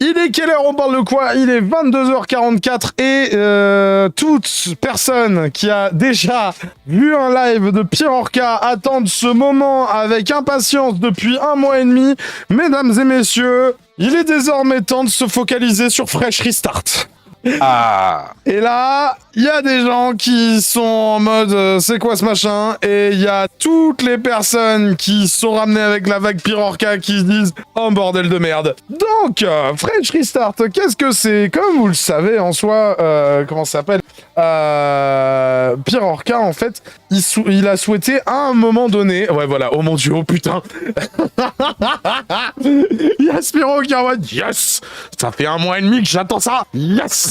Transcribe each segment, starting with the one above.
Il est quelle heure? On parle de quoi? Il est 22h44 et toute personne qui a déjà vu un live de Pirorca attend ce moment avec impatience depuis 1 mois et demi. Mesdames et messieurs, il est désormais temps de se focaliser sur Fresh Restart. Ah. Et là, il y a des gens qui sont en mode c'est quoi ce machin, et il y a toutes les personnes qui sont ramenées avec la vague Pirorca qui se disent oh bordel de merde. Donc, Fresh Restart, qu'est-ce que c'est? Comme vous le savez en soi, comment ça s'appelle, Pirorca en fait, il a souhaité à un moment donné, ouais voilà, oh mon dieu, oh putain, il y a Spiro qui est en mode yes, ça fait 1 mois et demi que j'attends ça, yes.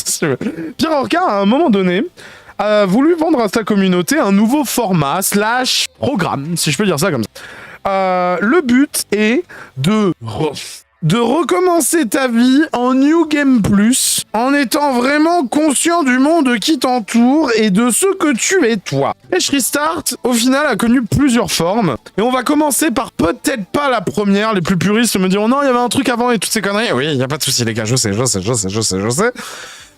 Pirorca, à un moment donné, a voulu vendre à sa communauté un nouveau format / programme, si je peux dire ça comme ça. Le but est de recommencer ta vie en New Game Plus, en étant vraiment conscient du monde qui t'entoure et de ce que tu es toi. Fresh Restart, au final, a connu plusieurs formes, et on va commencer par peut-être pas la première. Les plus puristes me diront non, il y avait un truc avant et toutes ces conneries. Oui, il y a pas de souci les gars, je sais.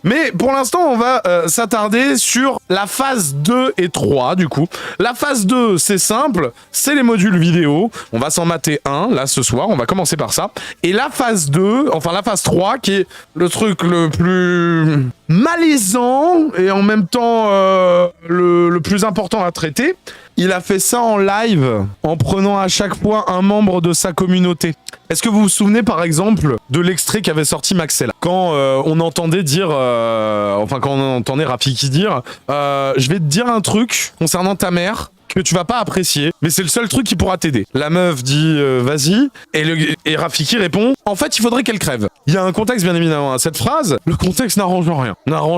Mais pour l'instant, on va s'attarder sur la phase 2 et 3, du coup. La phase 2, c'est simple, c'est les modules vidéo. On va s'en mater un, là, ce soir. On va commencer par ça. Et la phase 2, enfin la phase 3, qui est le truc le plus malaisant et en même temps le plus important à traiter, il a fait ça en live, en prenant à chaque fois un membre de sa communauté. Est-ce que vous vous souvenez par exemple de l'extrait qu'avait sorti Maxella quand on entendait dire, quand on entendait Rafiki dire je vais te dire un truc concernant ta mère que tu vas pas apprécier, mais c'est le seul truc qui pourra t'aider. La meuf dit vas-y, et Rafiki répond en fait il faudrait qu'elle crève. Il y a un contexte bien évidemment à cette phrase, le contexte n'arrange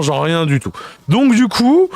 rien du tout. Donc du coup,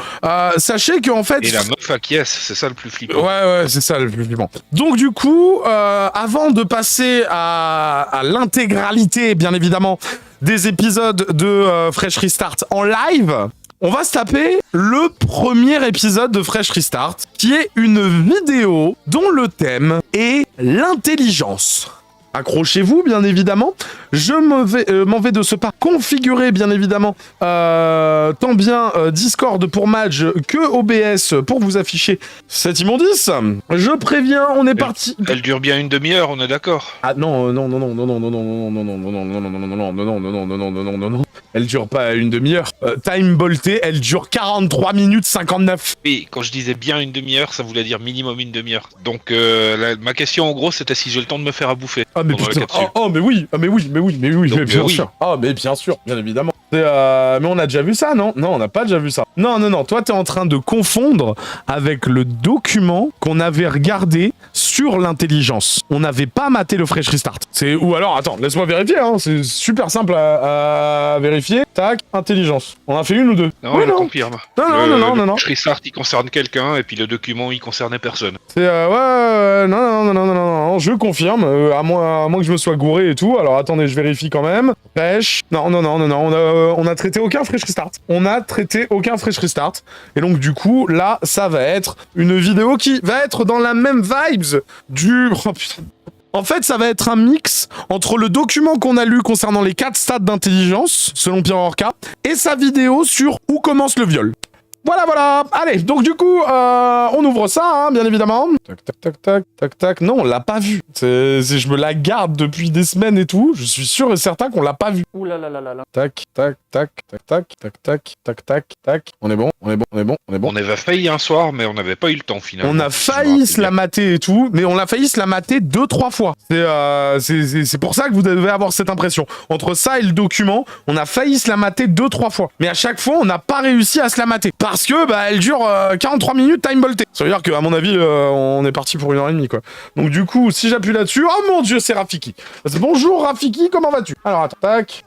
sachez qu'en fait... Et la meuf acquiesce, c'est ça le plus flippant. Ouais, c'est ça le plus flippant. Donc du coup, avant de passer à l'intégralité, bien évidemment, des épisodes de Fresh Restart en live, on va se taper le premier épisode de Fresh Restart, qui est une vidéo dont le thème est l'intelligence. Accrochez-vous, bien évidemment. Je m'en vais de ce pas configurer, bien évidemment, tant bien Discord pour Madge que OBS pour vous afficher cette immondice. Je préviens, on est parti. Elle dure bien une demi-heure, on est d'accord? Ah non. Elle dure pas une demi-heure. Time bolté, elle dure 43 minutes 59. Oui, quand je disais bien une demi-heure, ça voulait dire minimum une demi-heure. Donc ma question en gros, c'était si j'ai le temps de me faire à bouffer. Ah mais putain, mais oui, Donc, bien oui. sûr. Ah mais bien sûr, bien évidemment. Mais on a déjà vu ça, non? Non, on n'a pas déjà vu ça. Non, toi t'es en train de confondre avec le document qu'on avait regardé sur l'intelligence. On n'avait pas maté le Fresh Restart. Ou alors, attends, laisse-moi vérifier, hein. C'est super simple à vérifier. Tac, intelligence. On en a fait une ou deux? Non, oui, je confirme. Non. Le Fresh Restart, il concerne quelqu'un, et puis le document, il concernait personne. C'est non, je confirme, à moins que je me sois gouré et tout. Alors attendez, je vérifie quand même. Fresh. Non, on a traité aucun Fresh Restart. Et donc du coup, là, ça va être une vidéo qui va être dans la même vibes du... Oh putain. En fait, ça va être un mix entre le document qu'on a lu concernant les 4 stades d'intelligence, selon Pirorca, et sa vidéo sur où commence le viol. Voilà. Allez, donc du coup, on ouvre ça, hein, bien évidemment. Tac. Non, on l'a pas vu. Je me la garde depuis des semaines et tout. Je suis sûr et certain qu'on l'a pas vu. Ouh là. Tac. On est bon. On avait failli un soir, mais on n'avait pas eu le temps finalement. On a failli se la mater et tout, mais on a failli se la mater 2-3 fois. C'est pour ça que vous devez avoir cette impression. Entre ça et le document, on a failli se la mater 2-3 fois. Mais à chaque fois, on n'a pas réussi à se la mater. Parce que, elle dure 43 minutes time bolté. Ça veut dire qu'à mon avis, on est parti pour 1h30, quoi. Donc du coup, si j'appuie là-dessus, oh mon dieu, c'est Rafiki. Bonjour Rafiki, comment vas-tu? Alors attends, tac,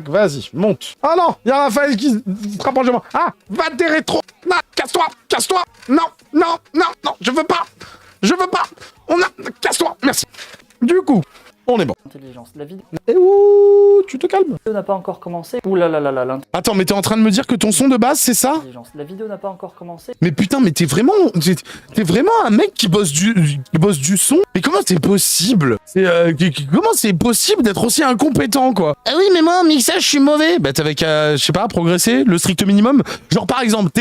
vas-y, monte. Ah non, il y a Raphaël qui se rapproche de moi. Ah, va des rétro. Non, casse-toi. Non, je veux pas. Casse-toi, merci. Du coup, on est bon. Intelligence, la vidéo. Et où tu te calmes. La vidéo n'a pas encore commencé. Ouh là là là là, Attends, mais t'es en train de me dire que ton son de base, c'est ça? l'intelligence. La vidéo n'a pas encore commencé. Mais putain, mais t'es vraiment un mec qui bosse du son? Mais comment c'est possible? Comment c'est possible d'être aussi incompétent, quoi? Ah oui, mais moi, en mixage, je suis mauvais. Bah, t'avais qu'à, je sais pas, progresser, le strict minimum. Genre, par exemple,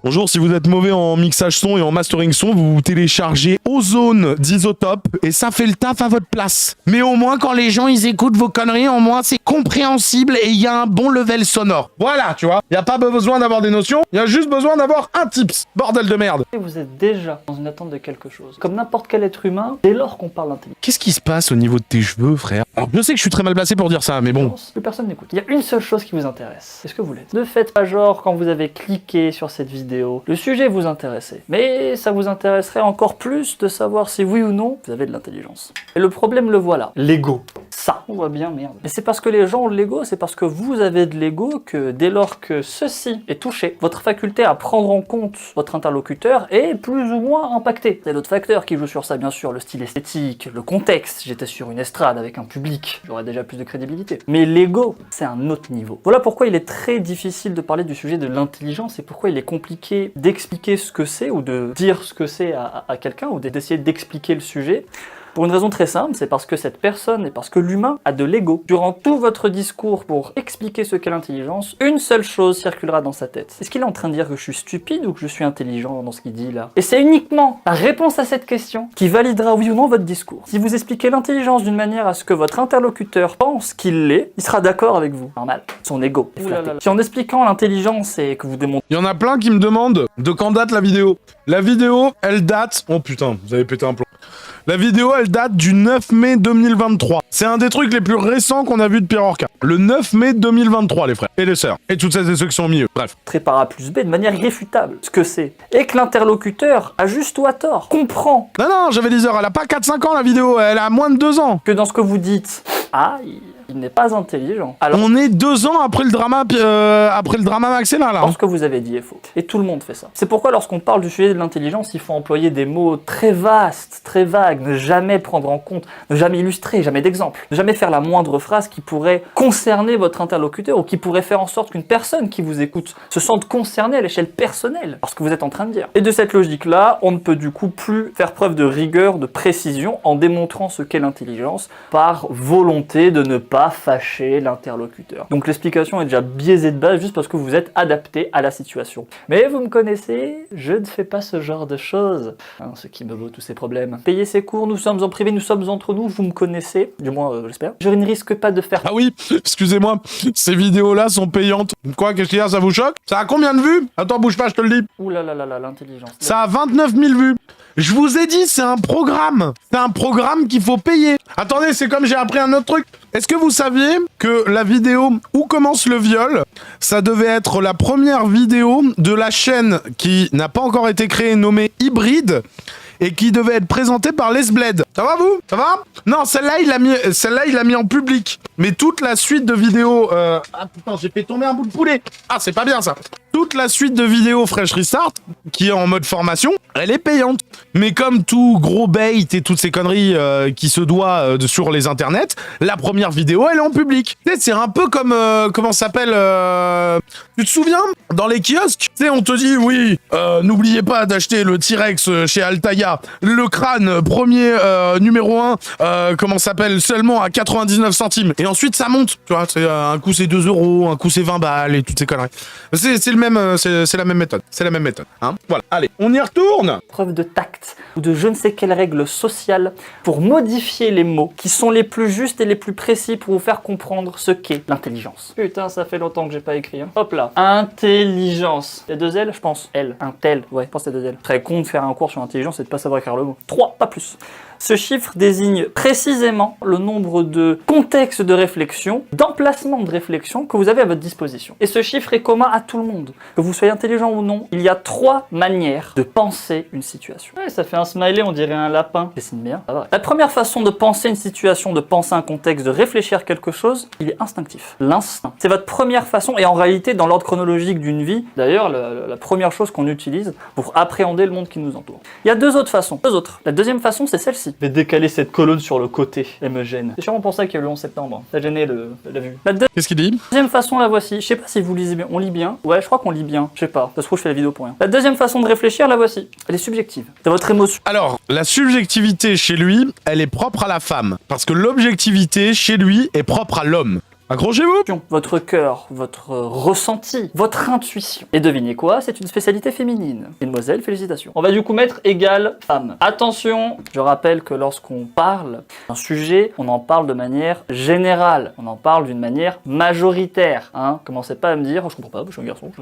bonjour, si vous êtes mauvais en mixage son et en mastering son, vous téléchargez Ozone d'Isotope et ça fait le taf à votre place. Mais au moins, quand les gens, ils écoutent vos conneries, au moins, c'est compréhensible et il y a un bon level sonore. Voilà, tu vois. Y a pas besoin d'avoir des notions, y a juste besoin d'avoir un tips. Bordel de merde. Et vous êtes déjà dans une attente de quelque chose. Comme n'importe quel être humain, dès lors qu'on parle d'intelligence, Qu'est-ce qui se passe au niveau de tes cheveux, frère? Alors, je sais que je suis très mal placé pour dire ça, mais bon. plus personne n'écoute. Il y a une seule chose qui vous intéresse. C'est ce que vous l'êtes. Ne faites pas genre quand vous avez cliqué sur cette vidéo. Le sujet vous intéressait. Mais ça vous intéresserait encore plus de savoir si oui ou non vous avez de l'intelligence. Et le problème le voilà. L'ego. Ça, on voit bien, merde. Mais c'est parce que les gens ont de l'ego, c'est parce que vous avez de l'ego que dès lors que ceci est touché, votre faculté à prendre en compte votre interlocuteur est plus ou moins impactée. C'est d'autres facteurs qui jouent sur ça, bien sûr, le style esthétique, le contexte. J'étais sur une estrade avec un public, j'aurais déjà plus de crédibilité. Mais l'ego, c'est un autre niveau. Voilà pourquoi il est très difficile de parler du sujet de l'intelligence et pourquoi il est compliqué d'expliquer ce que c'est ou de dire ce que c'est à quelqu'un ou d'essayer d'expliquer le sujet. Pour une raison très simple, c'est parce que cette personne et parce que l'humain a de l'ego. Durant tout votre discours pour expliquer ce qu'est l'intelligence, une seule chose circulera dans sa tête. Est-ce qu'il est en train de dire que je suis stupide ou que je suis intelligent dans ce qu'il dit là? Et c'est uniquement la réponse à cette question qui validera oui ou non votre discours. Si vous expliquez l'intelligence d'une manière à ce que votre interlocuteur pense qu'il l'est, il sera d'accord avec vous. Normal. Son ego est flatté. Si en expliquant l'intelligence et que vous démontrez... Il y en a plein qui me demandent de quand date la vidéo. La vidéo, elle date... Oh putain, vous avez pété un plomb. La vidéo, elle date du 9 mai 2023. C'est un des trucs les plus récents qu'on a vu de Pierre Orca. Le 9 mai 2023, les frères. Et les sœurs. Et toutes celles et ceux qui sont au milieu. Bref. Très par A plus B de manière irréfutable ce que c'est. Et que l'interlocuteur, à juste ou à tort, comprend Non, j'avais des heures. Elle a pas 4-5 ans, la vidéo. Elle a moins de 2 ans. que dans ce que vous dites, il n'est pas intelligent. Alors, On est 2 ans après le drama Maxella, là. ce que vous avez dit est faux. Et tout le monde fait ça. C'est pourquoi lorsqu'on parle du sujet de l'intelligence, il faut employer des mots très vastes, très vagues, ne jamais prendre en compte, ne jamais illustrer, jamais d'exemple, ne jamais faire la moindre phrase qui pourrait concerner votre interlocuteur ou qui pourrait faire en sorte qu'une personne qui vous écoute se sente concernée à l'échelle personnelle par ce que vous êtes en train de dire. Et de cette logique-là, on ne peut du coup plus faire preuve de rigueur, de précision en démontrant ce qu'est l'intelligence par volonté de ne pas fâcher l'interlocuteur. Donc l'explication est déjà biaisée de base juste parce que vous êtes adapté à la situation. Mais vous me connaissez, je ne fais pas ce genre de choses. Hein, ce qui me vaut tous ces problèmes. Payer ses cours, nous sommes en privé, nous sommes entre nous, vous me connaissez, du moins j'espère. Je ne risque pas de faire... Ah oui, excusez-moi, ces vidéos-là sont payantes. Quoi, qu'est-ce qu'il y a, ça vous choque? Ça a combien de vues? Attends, bouge pas, je te le dis. Ouh là là là là, l'intelligence. Ça a 29 000 vues. Je vous ai dit, c'est un programme. C'est un programme qu'il faut payer. Attendez, c'est comme j'ai appris un autre truc. Est-ce que vous saviez que la vidéo Où commence le viol, ça devait être la première vidéo de la chaîne qui n'a pas encore été créée, nommée Hybride, et qui devait être présentée par Les Bled. Ça va, vous? Ça va? Non, celle-là, il l'a mis en public. Mais toute la suite de vidéos... Ah putain, j'ai fait tomber un bout de poulet. Ah, c'est pas bien, ça. Toute la suite de vidéos Fresh Restart, qui est en mode formation, elle est payante. Mais comme tout gros bait et toutes ces conneries qui se doit sur les internets, la première vidéo, elle est en public. Tu sais, c'est un peu comme... comment ça s'appelle Tu te souviens? Dans les kiosques, tu sais, on te dit, oui, n'oubliez pas d'acheter le T-Rex chez Altaïa. Le crâne, premier numéro 1, comment ça s'appelle, seulement à 99 centimes. Et ensuite, ça monte. Tu vois, un coup, c'est 2 euros, un coup, c'est 20 balles et toutes ces conneries. C'est la même méthode. C'est la même méthode. Hein, voilà. Allez, on y retourne. Preuve de tact ou de je ne sais quelle règle sociale pour modifier les mots qui sont les plus justes et les plus précis pour vous faire comprendre ce qu'est l'intelligence. Putain, ça fait longtemps que j'ai pas écrit. Hein. Hop là. Intelligence. Il y a 2 L, je pense. L. Un tel. Ouais, je pense que c'est 2 L. Très con de faire un cours sur l'intelligence et de pas savoir écrire le mot. 3, pas plus. Ce chiffre désigne précisément le nombre de contextes de réflexion, d'emplacements de réflexion que vous avez à votre disposition. Et ce chiffre est commun à tout le monde. Que vous soyez intelligent ou non, il y a 3 manières de penser une situation. Ouais, ça fait un smiley, on dirait un lapin. Dessine bien, ça va. La première façon de penser une situation, de penser un contexte, de réfléchir quelque chose, il est instinctif. L'instinct. C'est votre première façon, et en réalité, dans l'ordre chronologique d'une vie, d'ailleurs, la première chose qu'on utilise pour appréhender le monde qui nous entoure. Il y a 2 autres façons. 2 autres. La deuxième façon, c'est celle-ci. voici. Je vais décaler cette colonne sur le côté, elle me gêne. C'est sûrement pour ça qu'il y a eu le 11 septembre. Ça a gêné la vue. La Qu'est-ce qu'il dit? deuxième façon, la voici. Je sais pas si vous lisez bien. On lit bien? Ouais, je crois qu'on lit bien. Je sais pas. Ça se trouve, je fais la vidéo pour rien. La deuxième façon de réfléchir, la voici. Elle est subjective. C'est votre émotion. Alors, la subjectivité chez lui, elle est propre à la femme. Parce que l'objectivité chez lui est propre à l'homme. Accrochez-vous! Votre cœur, votre ressenti, votre intuition. Et devinez quoi? C'est une spécialité féminine. Mesdemoiselles, félicitations. On va du coup mettre égal femme. Attention, je rappelle que lorsqu'on parle d'un sujet, on en parle de manière générale. On en parle d'une manière majoritaire. Hein? Commencez pas à me dire, oh, je comprends pas, je suis un garçon,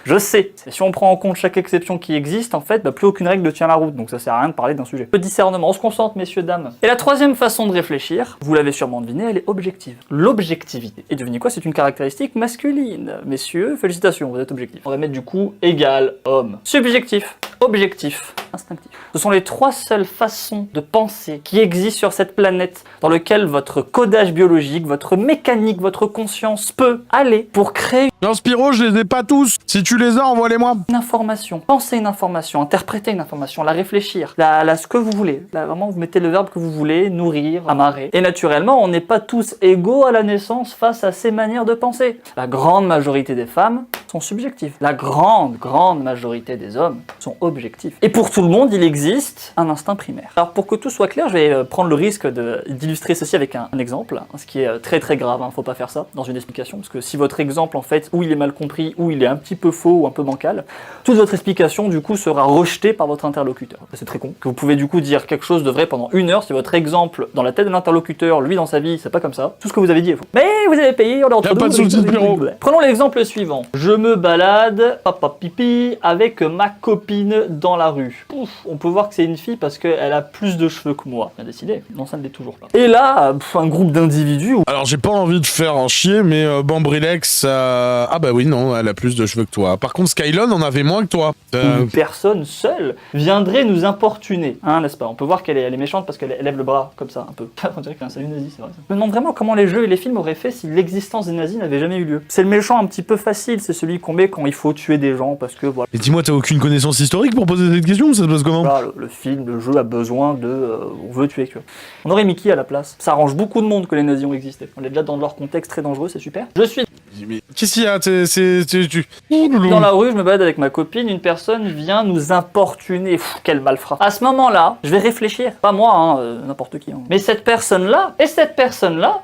je sais. Et si on prend en compte chaque exception qui existe, en fait, plus aucune règle ne tient la route. Donc ça sert à rien de parler d'un sujet. Peu de discernement, on se concentre, messieurs, dames. Et la troisième façon de réfléchir, vous l'avez sûrement deviné, elle est objective. L'objectivité. Et devinez quoi, c'est une caractéristique masculine. Messieurs, félicitations, vous êtes objectifs. On va mettre du coup égal homme. Subjectif, objectif, instinctif. Ce sont les trois seules façons de penser qui existent sur cette planète dans lesquelles votre codage biologique, votre mécanique, votre conscience peut aller pour créer Non, Spiro, je les ai pas tous. Si tu les as, envoie-les-moi. une information, penser une information, interpréter une information, la réfléchir, ce que vous voulez. Là, vraiment, vous mettez le verbe que vous voulez, nourrir, amarrer. Et naturellement, on n'est pas tous égaux à la naissance face à ces manières de penser. La grande majorité des femmes sont subjectives. La grande majorité des hommes sont objectifs. Et pour tout le monde, il existe un instinct primaire. Alors, pour que tout soit clair, je vais prendre le risque d'illustrer ceci avec un exemple, ce qui est très grave, faut pas faire ça dans une explication, parce que si votre exemple, en fait, ou il est mal compris, ou il est un petit peu faux, ou un peu bancal, toute votre explication, du coup, sera rejetée par votre interlocuteur. C'est très con. Que vous pouvez, du coup, dire quelque chose de vrai pendant 1 heure, si votre exemple, dans la tête de l'interlocuteur, lui, dans sa vie, c'est pas comme ça. Tout ce que vous avez dit est faux. Mais vous avez payé, on est entre nous. pas de soucis, Spiro. Prenons l'exemple suivant. Je me balade, papa pipi, avec ma copine dans la rue. Ouf, on peut voir que c'est une fille parce qu'elle a plus de cheveux que moi. Bien décidé. Non, ça ne l'est toujours pas. Et là, un groupe d'individus... Alors, j'ai pas envie de faire un chier, mais Bambrilex, ah bah oui, non, elle a plus de cheveux que toi. Par contre, Skylon en avait moins que toi. Une personne seule viendrait nous importuner, hein, n'est-ce pas? On peut voir qu'elle est méchante parce qu'elle lève le bras comme ça, un peu. On dirait qu'il y a un salut nazi, c'est vrai ça. Je me demande vraiment comment les jeux et les films auraient fait si l'existence des nazis n'avait jamais eu lieu. C'est le méchant un petit peu facile, c'est celui qu'on met quand il faut tuer des gens parce que voilà. Mais dis-moi, t'as aucune connaissance historique pour poser cette question? Ça se passe comment? Voilà, le film, le jeu a besoin de... on veut tuer, tu vois. On aurait mis qui à la place? Ça arrange beaucoup de monde que les nazis ont existé. On est déjà dans leur contexte très dangereux, c'est super. Je suis... Mais qu'est-ce qu'il y a? Dans la rue, je me balade avec ma copine, une personne vient nous importuner. Pff, quel malfrat. À ce moment-là, je vais réfléchir. Pas moi, n'importe qui. Mais cette personne-là,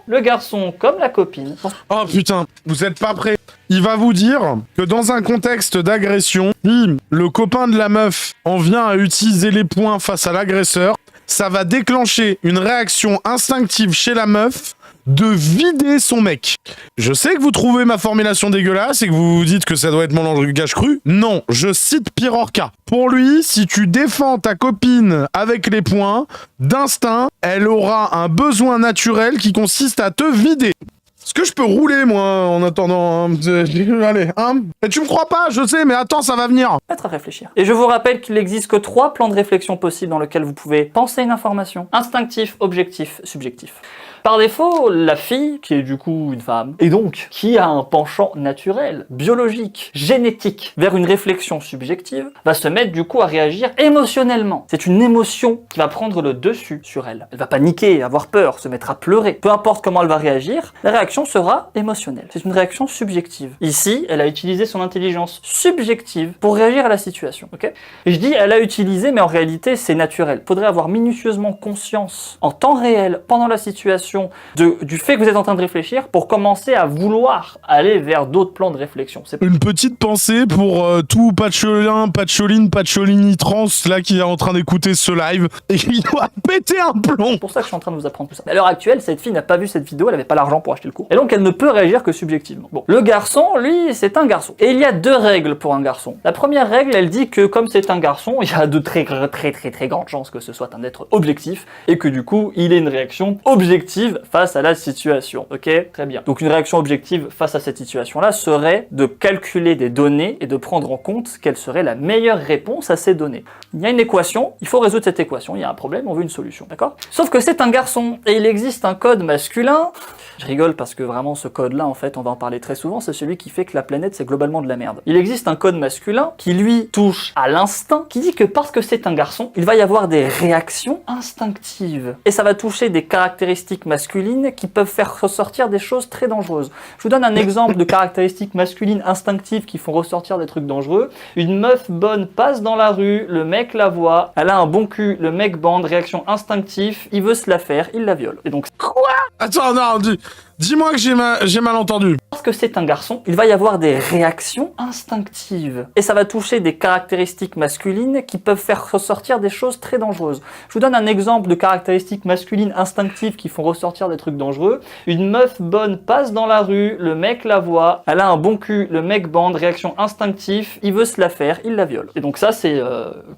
le garçon comme la copine. Oh putain, vous êtes pas prêts. Il va vous dire que dans un contexte d'agression, si le copain de la meuf en vient à utiliser les poings face à l'agresseur, ça va déclencher une réaction instinctive chez la meuf de vider son mec. Je sais que vous trouvez ma formulation dégueulasse et que vous vous dites que ça doit être mon langage cru. Non, je cite Pirorca. Pour lui, si tu défends ta copine avec les poings, d'instinct, elle aura un besoin naturel qui consiste à te vider. Est-ce que je peux rouler, moi, en attendant? Allez, hein? Et tu me crois pas, je sais, mais attends, ça va venir. Être à réfléchir. Et je vous rappelle qu'il n'existe que 3 plans de réflexion possibles dans lesquels vous pouvez penser une information. Instinctif, objectif, subjectif. Par défaut, la fille, qui est du coup une femme, et donc qui a un penchant naturel, biologique, génétique, vers une réflexion subjective, va se mettre du coup à réagir émotionnellement. C'est une émotion qui va prendre le dessus sur elle. Elle va paniquer, avoir peur, se mettre à pleurer. Peu importe comment elle va réagir, la réaction sera émotionnelle. C'est une réaction subjective. Ici, elle a utilisé son intelligence subjective pour réagir à la situation. Ok ? Et je dis elle a utilisé, mais en réalité c'est naturel. Il faudrait avoir minutieusement conscience en temps réel, pendant la situation, du fait que vous êtes en train de réfléchir pour commencer à vouloir aller vers d'autres plans de réflexion. C'est une petite pensée pour tout Patcholini trans là qui est en train d'écouter ce live et qui doit péter un plomb. C'est pour ça que je suis en train de vous apprendre tout ça. À l'heure actuelle, cette fille n'a pas vu cette vidéo, elle avait pas l'argent pour acheter le cours. Et donc elle ne peut réagir que subjectivement. Bon, le garçon, lui, c'est un garçon. Et il y a 2 règles pour un garçon. La première règle, elle dit que comme c'est un garçon, il y a de très grandes chances que ce soit un être objectif et que du coup, il ait une réaction objective face à la situation, ok? Très bien. Donc une réaction objective face à cette situation-là serait de calculer des données et de prendre en compte quelle serait la meilleure réponse à ces données. Il y a une équation, il faut résoudre cette équation, il y a un problème, on veut une solution, d'accord? Sauf que c'est un garçon, et il existe un code masculin Je rigole parce que vraiment ce code-là, en fait, on va en parler très souvent, c'est celui qui fait que la planète, c'est globalement de la merde. Il existe un code masculin qui, lui, touche à l'instinct, qui dit que parce que c'est un garçon, il va y avoir des réactions instinctives. Et ça va toucher des caractéristiques masculines qui peuvent faire ressortir des choses très dangereuses. Je vous donne un exemple de caractéristiques masculines instinctives qui font ressortir des trucs dangereux. Une meuf bonne passe dans la rue, le mec la voit, elle a un bon cul, le mec bande, réaction instinctive, il veut se la faire, il la viole. Et donc, Quoi? Attends, non, dis-moi que j'ai mal entendu. parce que c'est un garçon, il va y avoir des réactions instinctives. Et ça va toucher des caractéristiques masculines qui peuvent faire ressortir des choses très dangereuses. Je vous donne un exemple de caractéristiques masculines instinctives qui font ressortir des trucs dangereux. Une meuf bonne passe dans la rue, le mec la voit, elle a un bon cul, le mec bande, réaction instinctive, il veut se la faire, il la viole. Et donc ça, c'est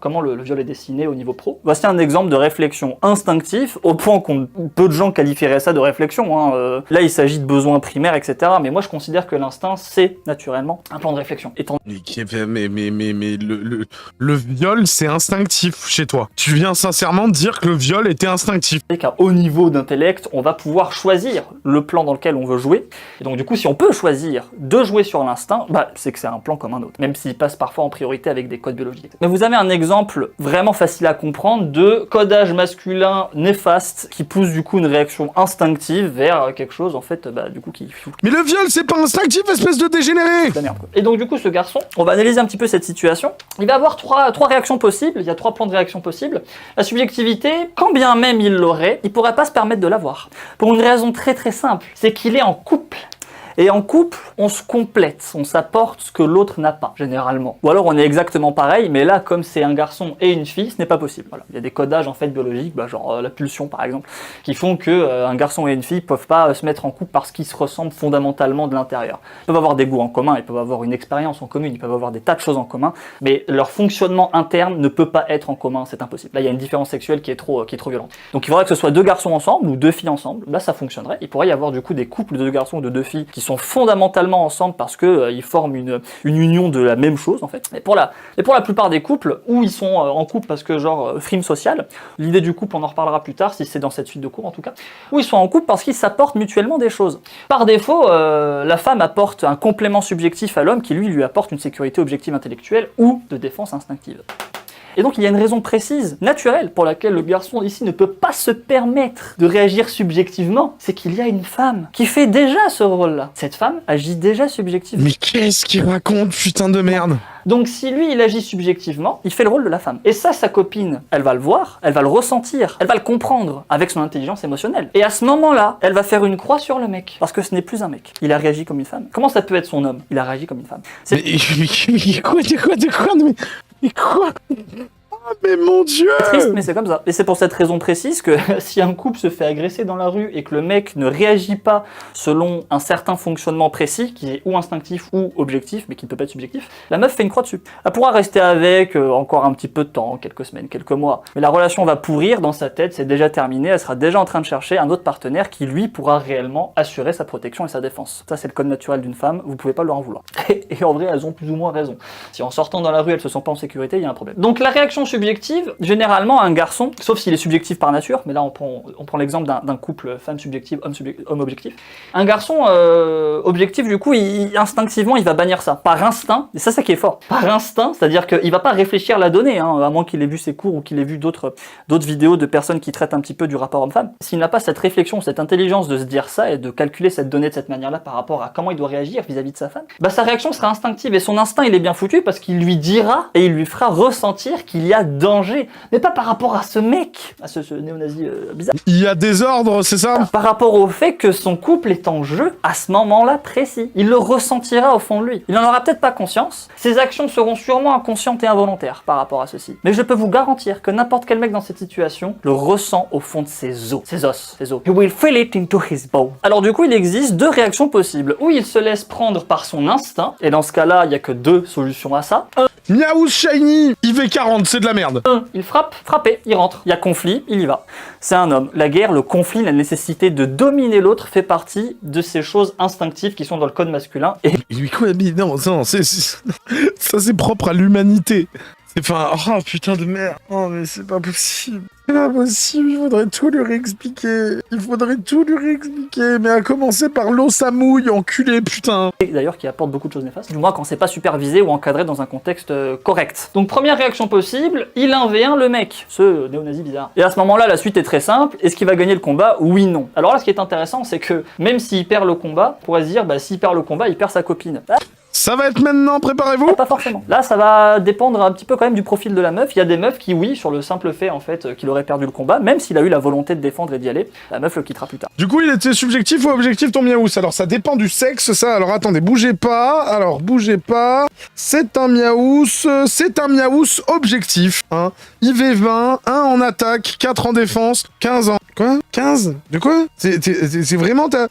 comment le viol est dessiné au niveau pro. Voici un exemple de réflexion instinctive, au point qu'on peu de gens qualifieraient ça de réflexion. Hein. Là, il s'agit de besoins primaires, etc. Mais moi, je considère que l'instinct, c'est naturellement un plan de réflexion. Mais le viol, c'est instinctif chez toi. Tu viens sincèrement de dire que le viol était instinctif. Qu'à haut niveau d'intellect, on va pouvoir choisir le plan dans lequel on veut jouer. Et donc, du coup, si on peut choisir de jouer sur l'instinct, bah, c'est que c'est un plan comme un autre. Même s'il passe parfois en priorité avec des codes biologiques. Mais vous avez un exemple vraiment facile à comprendre de codage masculin néfaste qui pousse du coup une réaction instinctive vers quelque chose, en fait, bah, du coup, qui fout. Mais le viol, c'est pas instinctif, espèce de dégénéré! La merde, quoi. Et donc, du coup, ce garçon, on va analyser un petit peu cette situation. Il va avoir trois réactions possibles. Il y a 3 plans de réaction possibles. La subjectivité, quand bien même il l'aurait, il pourrait pas se permettre de l'avoir. Pour une raison très très simple, c'est qu'il est en couple. Et en couple, on se complète, on s'apporte ce que l'autre n'a pas, généralement. Ou alors on est exactement pareil, mais là, comme c'est un garçon et une fille, ce n'est pas possible. Voilà. Il y a des codages en fait biologiques, bah, genre la pulsion par exemple, qui font que un garçon et une fille peuvent pas se mettre en couple parce qu'ils se ressemblent fondamentalement de l'intérieur. Ils peuvent avoir des goûts en commun, ils peuvent avoir une expérience en commun, ils peuvent avoir des tas de choses en commun, mais leur fonctionnement interne ne peut pas être en commun, c'est impossible. Là, il y a une différence sexuelle qui est trop violente. Donc il faudrait que ce soit 2 garçons ensemble ou 2 filles ensemble. Là, ça fonctionnerait. Il pourrait y avoir du coup des couples de 2 garçons ou de 2 filles qui sont fondamentalement ensemble parce que ils forment une union de la même chose en fait. Et pour la plupart des couples où ils sont en couple parce que genre frime social, l'idée du couple on en reparlera plus tard si c'est dans cette suite de cours en tout cas, où ils sont en couple parce qu'ils s'apportent mutuellement des choses. Par défaut, la femme apporte un complément subjectif à l'homme qui lui apporte une sécurité objective intellectuelle ou de défense instinctive. Et donc il y a une raison précise, naturelle, pour laquelle le garçon ici ne peut pas se permettre de réagir subjectivement, c'est qu'il y a une femme qui fait déjà ce rôle-là. Cette femme agit déjà subjectivement. Mais qu'est-ce qu'il raconte, putain de merde? Donc si lui, il agit subjectivement, il fait le rôle de la femme. Et ça, sa copine, elle va le voir, elle va le ressentir, elle va le comprendre avec son intelligence émotionnelle. Et à ce moment-là, elle va faire une croix sur le mec. Parce que ce n'est plus un mec. Il a réagi comme une femme. Comment ça peut être son homme? Il a réagi comme une femme. Mais quoi? Oh, mais mon Dieu! C'est triste, mais c'est comme ça. Et c'est pour cette raison précise que si un couple se fait agresser dans la rue et que le mec ne réagit pas selon un certain fonctionnement précis, qui est ou instinctif ou objectif, mais qui ne peut pas être subjectif, la meuf fait une croix dessus. Elle pourra rester avec encore un petit peu de temps, quelques semaines, quelques mois. Mais la relation va pourrir dans sa tête, c'est déjà terminé, elle sera déjà en train de chercher un autre partenaire qui, lui, pourra réellement assurer sa protection et sa défense. Ça, c'est le code naturel d'une femme, vous pouvez pas leur en vouloir. Et en vrai, elles ont plus ou moins raison. Si en sortant dans la rue, elles se sentent pas en sécurité, il y a un problème. Donc la réaction subjective, généralement un garçon, sauf s'il est subjectif par nature, mais là on prend l'exemple d'un couple femme subjective, homme objectif. Un garçon objectif, du coup, instinctivement, il va bannir ça. Par instinct, et ça qui est fort. Par instinct, c'est-à-dire qu'il va pas réfléchir la donnée, hein, à moins qu'il ait vu ses cours ou qu'il ait vu d'autres vidéos de personnes qui traitent un petit peu du rapport homme-femme. S'il n'a pas cette réflexion, cette intelligence de se dire ça et de calculer cette donnée de cette manière-là par rapport à comment il doit réagir vis-à-vis de sa femme, bah sa réaction sera instinctive et son instinct il est bien foutu parce qu'il lui dira et il lui fera ressentir qu'il y a danger, mais pas par rapport à ce mec, à ce néo-nazi bizarre. Il y a des ordres, c'est ça? Par rapport au fait que son couple est en jeu à ce moment-là précis. Il le ressentira au fond de lui. Il n'en aura peut-être pas conscience. Ses actions seront sûrement inconscientes et involontaires par rapport à ceci. Mais je peux vous garantir que n'importe quel mec dans cette situation le ressent au fond de ses os. Ses os. He will feel it into his bone. Alors du coup, il existe 2 réactions possibles. Où il se laisse prendre par son instinct, et dans ce cas-là, il n'y a que 2 solutions à ça. Miaou Shiny, IV40, c'est de la merde. Il frappé, il rentre. Il y a conflit, il y va. C'est un homme. La guerre, le conflit, la nécessité de dominer l'autre fait partie de ces choses instinctives qui sont dans le code masculin. Et lui quoi, mais non, ça c'est propre à l'humanité. Enfin, oh putain de merde, oh mais c'est pas possible. C'est pas possible, il faudrait tout lui réexpliquer. Il faudrait tout lui réexpliquer, mais à commencer par l'eau ça mouille, enculé, putain. Et d'ailleurs qui apporte beaucoup de choses néfastes, du moins quand c'est pas supervisé ou encadré dans un contexte correct. Donc première réaction possible, il 1v1 le mec, ce néo-nazi bizarre. Et à ce moment-là, la suite est très simple, est-ce qu'il va gagner le combat? Oui, non. Alors là, ce qui est intéressant, c'est que même s'il perd le combat, on pourrait se dire, bah s'il perd le combat, il perd sa copine. Ça va être maintenant, préparez-vous. Pas forcément. Là, ça va dépendre un petit peu quand même du profil de la meuf. Il y a des meufs qui, oui, sur le simple fait en fait qu'il aurait perdu le combat, même s'il a eu la volonté de défendre et d'y aller, la meuf le quittera plus tard. Du coup, il était subjectif ou objectif ton miaous? Alors, ça dépend du sexe, ça. Alors, attendez, bougez pas. Alors, bougez pas. C'est un miaous objectif. Hein. IV20, 1 en attaque, 4 en défense, 15 ans. Quoi? 15? De quoi? C'est vraiment t'as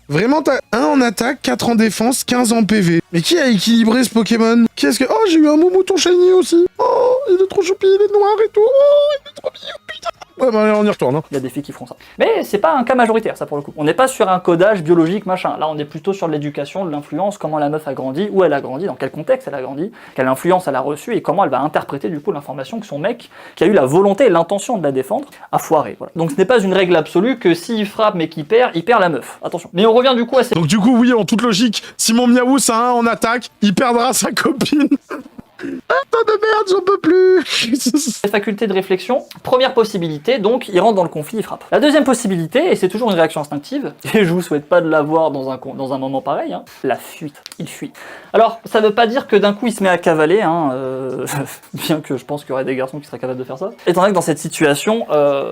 1 en attaque, 4 en défense, 15 en PV. Mais qui a équilibré ce Pokémon? Qu'est-ce que... Oh, j'ai eu un mouton shiny aussi. Oh, il est trop choupi, il est noir et tout. Oh, il est trop mignon, putain. Ouais, bah allez, on y retourne. Hein. Il y a des filles qui feront ça. Mais c'est pas un cas majoritaire, ça pour le coup. On n'est pas sur un codage biologique, machin. Là, on est plutôt sur de l'éducation, de l'influence, comment la meuf a grandi, où elle a grandi, dans quel contexte elle a grandi, quelle influence elle a reçue et comment elle va interpréter du coup l'information que son mec, qui a eu la volonté et l'intention de la défendre, a foiré. Voilà. Donc ce n'est pas une règle absolue que s'il frappe mais qu'il perd, il perd la meuf. Attention. Mais on revient du coup à ces... Donc du coup, oui, en toute logique, si mon miaous a 1 en attaque, il perdra sa copine. Attends de merde, j'en peux plus. facultés de réflexion. Première possibilité, donc il rentre dans le conflit, il frappe. La deuxième possibilité, et c'est toujours une réaction instinctive, et je vous souhaite pas de l'avoir dans un moment pareil, hein, la fuite. Il fuit. Alors, ça veut pas dire que d'un coup il se met à cavaler, hein, bien que je pense qu'il y aurait des garçons qui seraient capables de faire ça. Étant donné que dans cette situation,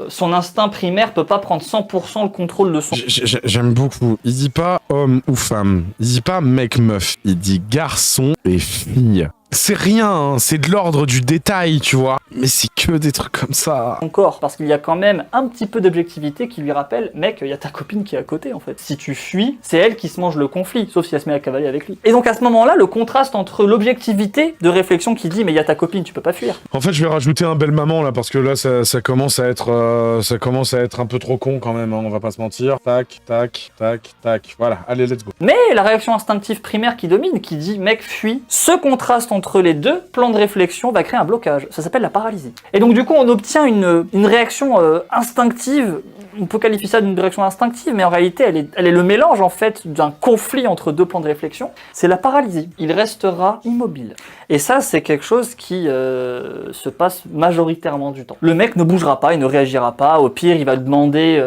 son instinct primaire peut pas prendre 100% le contrôle de son... J'aime beaucoup. Il dit pas homme ou femme. Il dit pas mec-meuf. Il dit garçon et fille. C'est rien, hein, c'est de l'ordre du détail, tu vois. Mais c'est que des trucs comme ça. Encore, parce qu'il y a quand même un petit peu d'objectivité qui lui rappelle, mec, il y a ta copine qui est à côté en fait. Si tu fuis, c'est elle qui se mange le conflit, sauf si elle se met à cavaler avec lui. Et donc à ce moment-là, le contraste entre l'objectivité de réflexion qui dit, mais il y a ta copine, tu peux pas fuir. En fait, je vais rajouter un belle maman là, parce que là, ça commence à être un peu trop con quand même, hein, on va pas se mentir. Tac, tac, tac, tac. Voilà, allez, let's go. Mais la réaction instinctive primaire qui domine, qui dit, mec, fuis, ce contraste entre les deux plans de réflexion va créer un blocage. Ça s'appelle la paralysie. Et donc du coup, on obtient une réaction instinctive. On peut qualifier ça d'une réaction instinctive, mais en réalité, elle est le mélange en fait d'un conflit entre deux plans de réflexion. C'est la paralysie. Il restera immobile. Et ça, c'est quelque chose qui se passe majoritairement du temps. Le mec ne bougera pas, il ne réagira pas. Au pire, il va demander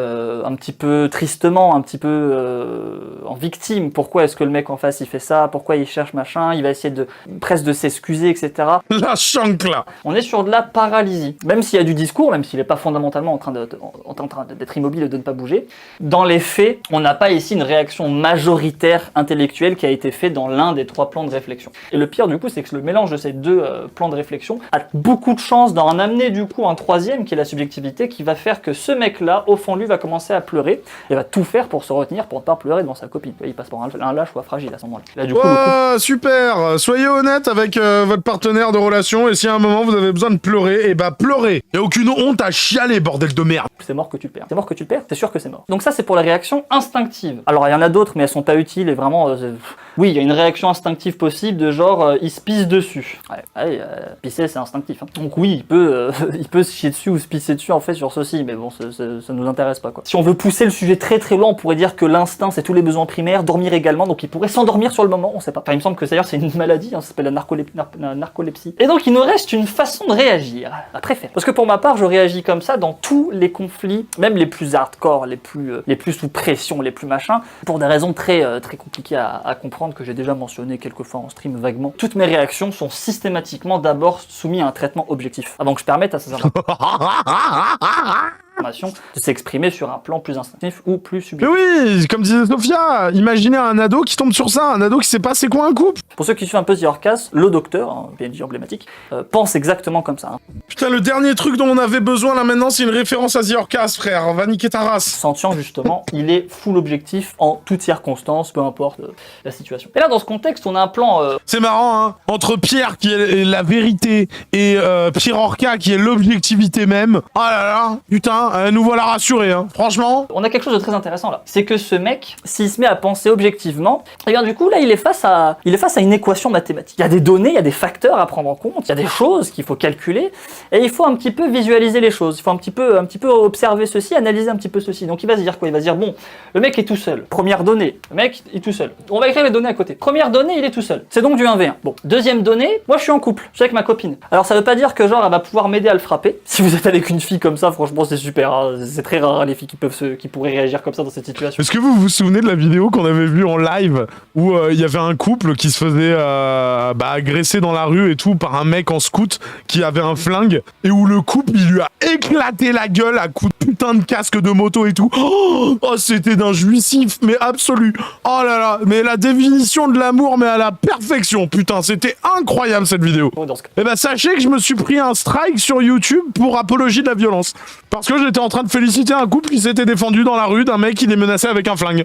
un petit peu tristement, un petit peu en victime, pourquoi est-ce que le mec en face il fait ça, pourquoi il cherche machin. Il va essayer presque de s'excuser, etc. La chancla. On est sur de la paralysie. Même s'il y a du discours, même s'il n'est pas fondamentalement en train d'être immobile et de ne pas bouger, dans les faits, on n'a pas ici une réaction majoritaire intellectuelle qui a été faite dans l'un des trois plans de réflexion. Et le pire du coup, c'est que le mélange de ces deux plans de réflexion a beaucoup de chances d'en amener du coup un troisième qui est la subjectivité, qui va faire que ce mec-là, au fond de lui, va commencer à pleurer et va tout faire pour se retenir, pour ne pas pleurer devant sa copine. Il passe pour un lâche ou un fragile à ce moment-là. Là, du coup, super. Soyez honnête avec votre partenaire de relation, et si à un moment vous avez besoin de pleurer, et bah pleurez. Y'a aucune honte à chialer, bordel de merde. C'est mort que tu le perds. C'est mort que tu le perds, c'est sûr que c'est mort. Donc ça, c'est pour la réaction instinctive. Alors il y en a d'autres, mais elles sont pas utiles et vraiment... Oui, il y a une réaction instinctive possible de genre, il se pisse dessus. Ouais, pisser, c'est instinctif. Hein. Donc oui, il peut se chier dessus ou se pisser dessus en fait sur ceci, mais bon, ça nous intéresse pas quoi. Si on veut pousser le sujet très très loin, on pourrait dire que l'instinct, c'est tous les besoins primaires, dormir également, donc il pourrait s'endormir sur le moment, on sait pas. Enfin, il me semble que d'ailleurs c'est une maladie, hein, ça s'appelle la narcolepsie. Et donc il nous reste une façon de réagir, à préférer. Parce que pour ma part, je réagis comme ça dans tous les conflits, même les plus hardcore, les plus sous pression, les plus machins, pour des raisons très compliquées à comprendre, que j'ai déjà mentionné quelques fois en stream vaguement. Toutes mes réactions sont systématiquement d'abord soumises à un traitement objectif, avant que je permette à ces informations de s'exprimer sur un plan plus instinctif ou plus subjectif. Mais oui, comme disait Sophia, imaginez un ado qui tombe sur ça, un ado qui sait pas c'est quoi un couple. Pour ceux qui suivent un peu The Orcas, le docteur, un PNJ emblématique, pense exactement comme ça. Hein. Putain, le dernier truc dont on avait besoin là maintenant, c'est une référence à The Orcas, frère. Va niquer ta race. Sentient justement, il est full objectif en toutes circonstances, peu importe la situation. Et là, dans ce contexte, on a un plan... C'est marrant, hein. Entre Pierre qui est la vérité et Pierre Orca qui est l'objectivité même. Oh là là, putain. nous voilà rassurés, hein. Franchement. On a quelque chose de très intéressant là. C'est que ce mec, s'il se met à penser objectivement, et bien du coup là il est face à une équation mathématique. Il y a des données, il y a des facteurs à prendre en compte, il y a des choses qu'il faut calculer, et il faut un petit peu visualiser les choses. Il faut un petit peu observer ceci, analyser un petit peu ceci. Donc il va se dire quoi? Il va se dire bon, le mec est tout seul. Première donnée, le mec est tout seul. On va écrire les données à côté. Première donnée, il est tout seul. C'est donc du 1v1. Bon, deuxième donnée, moi je suis en couple, je suis avec ma copine. Alors ça veut pas dire que genre elle va pouvoir m'aider à le frapper. Si vous êtes avec une fille comme ça, franchement c'est super. Hein. C'est très rare les filles qui pourraient réagir comme ça dans cette situation. Est-ce que vous vous souvenez de la vidéo qu'on avait vue en live où il y avait un couple qui se faisait agresser dans la rue et tout par un mec en scout qui avait un flingue et où le couple il lui a éclaté la gueule à coups de putain de casque de moto et tout. Oh, c'était d'un jouissif mais absolu. Oh là là, mais la définition de l'amour mais à la perfection. Putain, c'était incroyable cette vidéo. Et bah sachez que je me suis pris un strike sur YouTube pour apologie de la violence. Parce que j'étais en train de féliciter un couple qui s'était défendu dans la rue d'un mec qui les menaçait avec un flingue.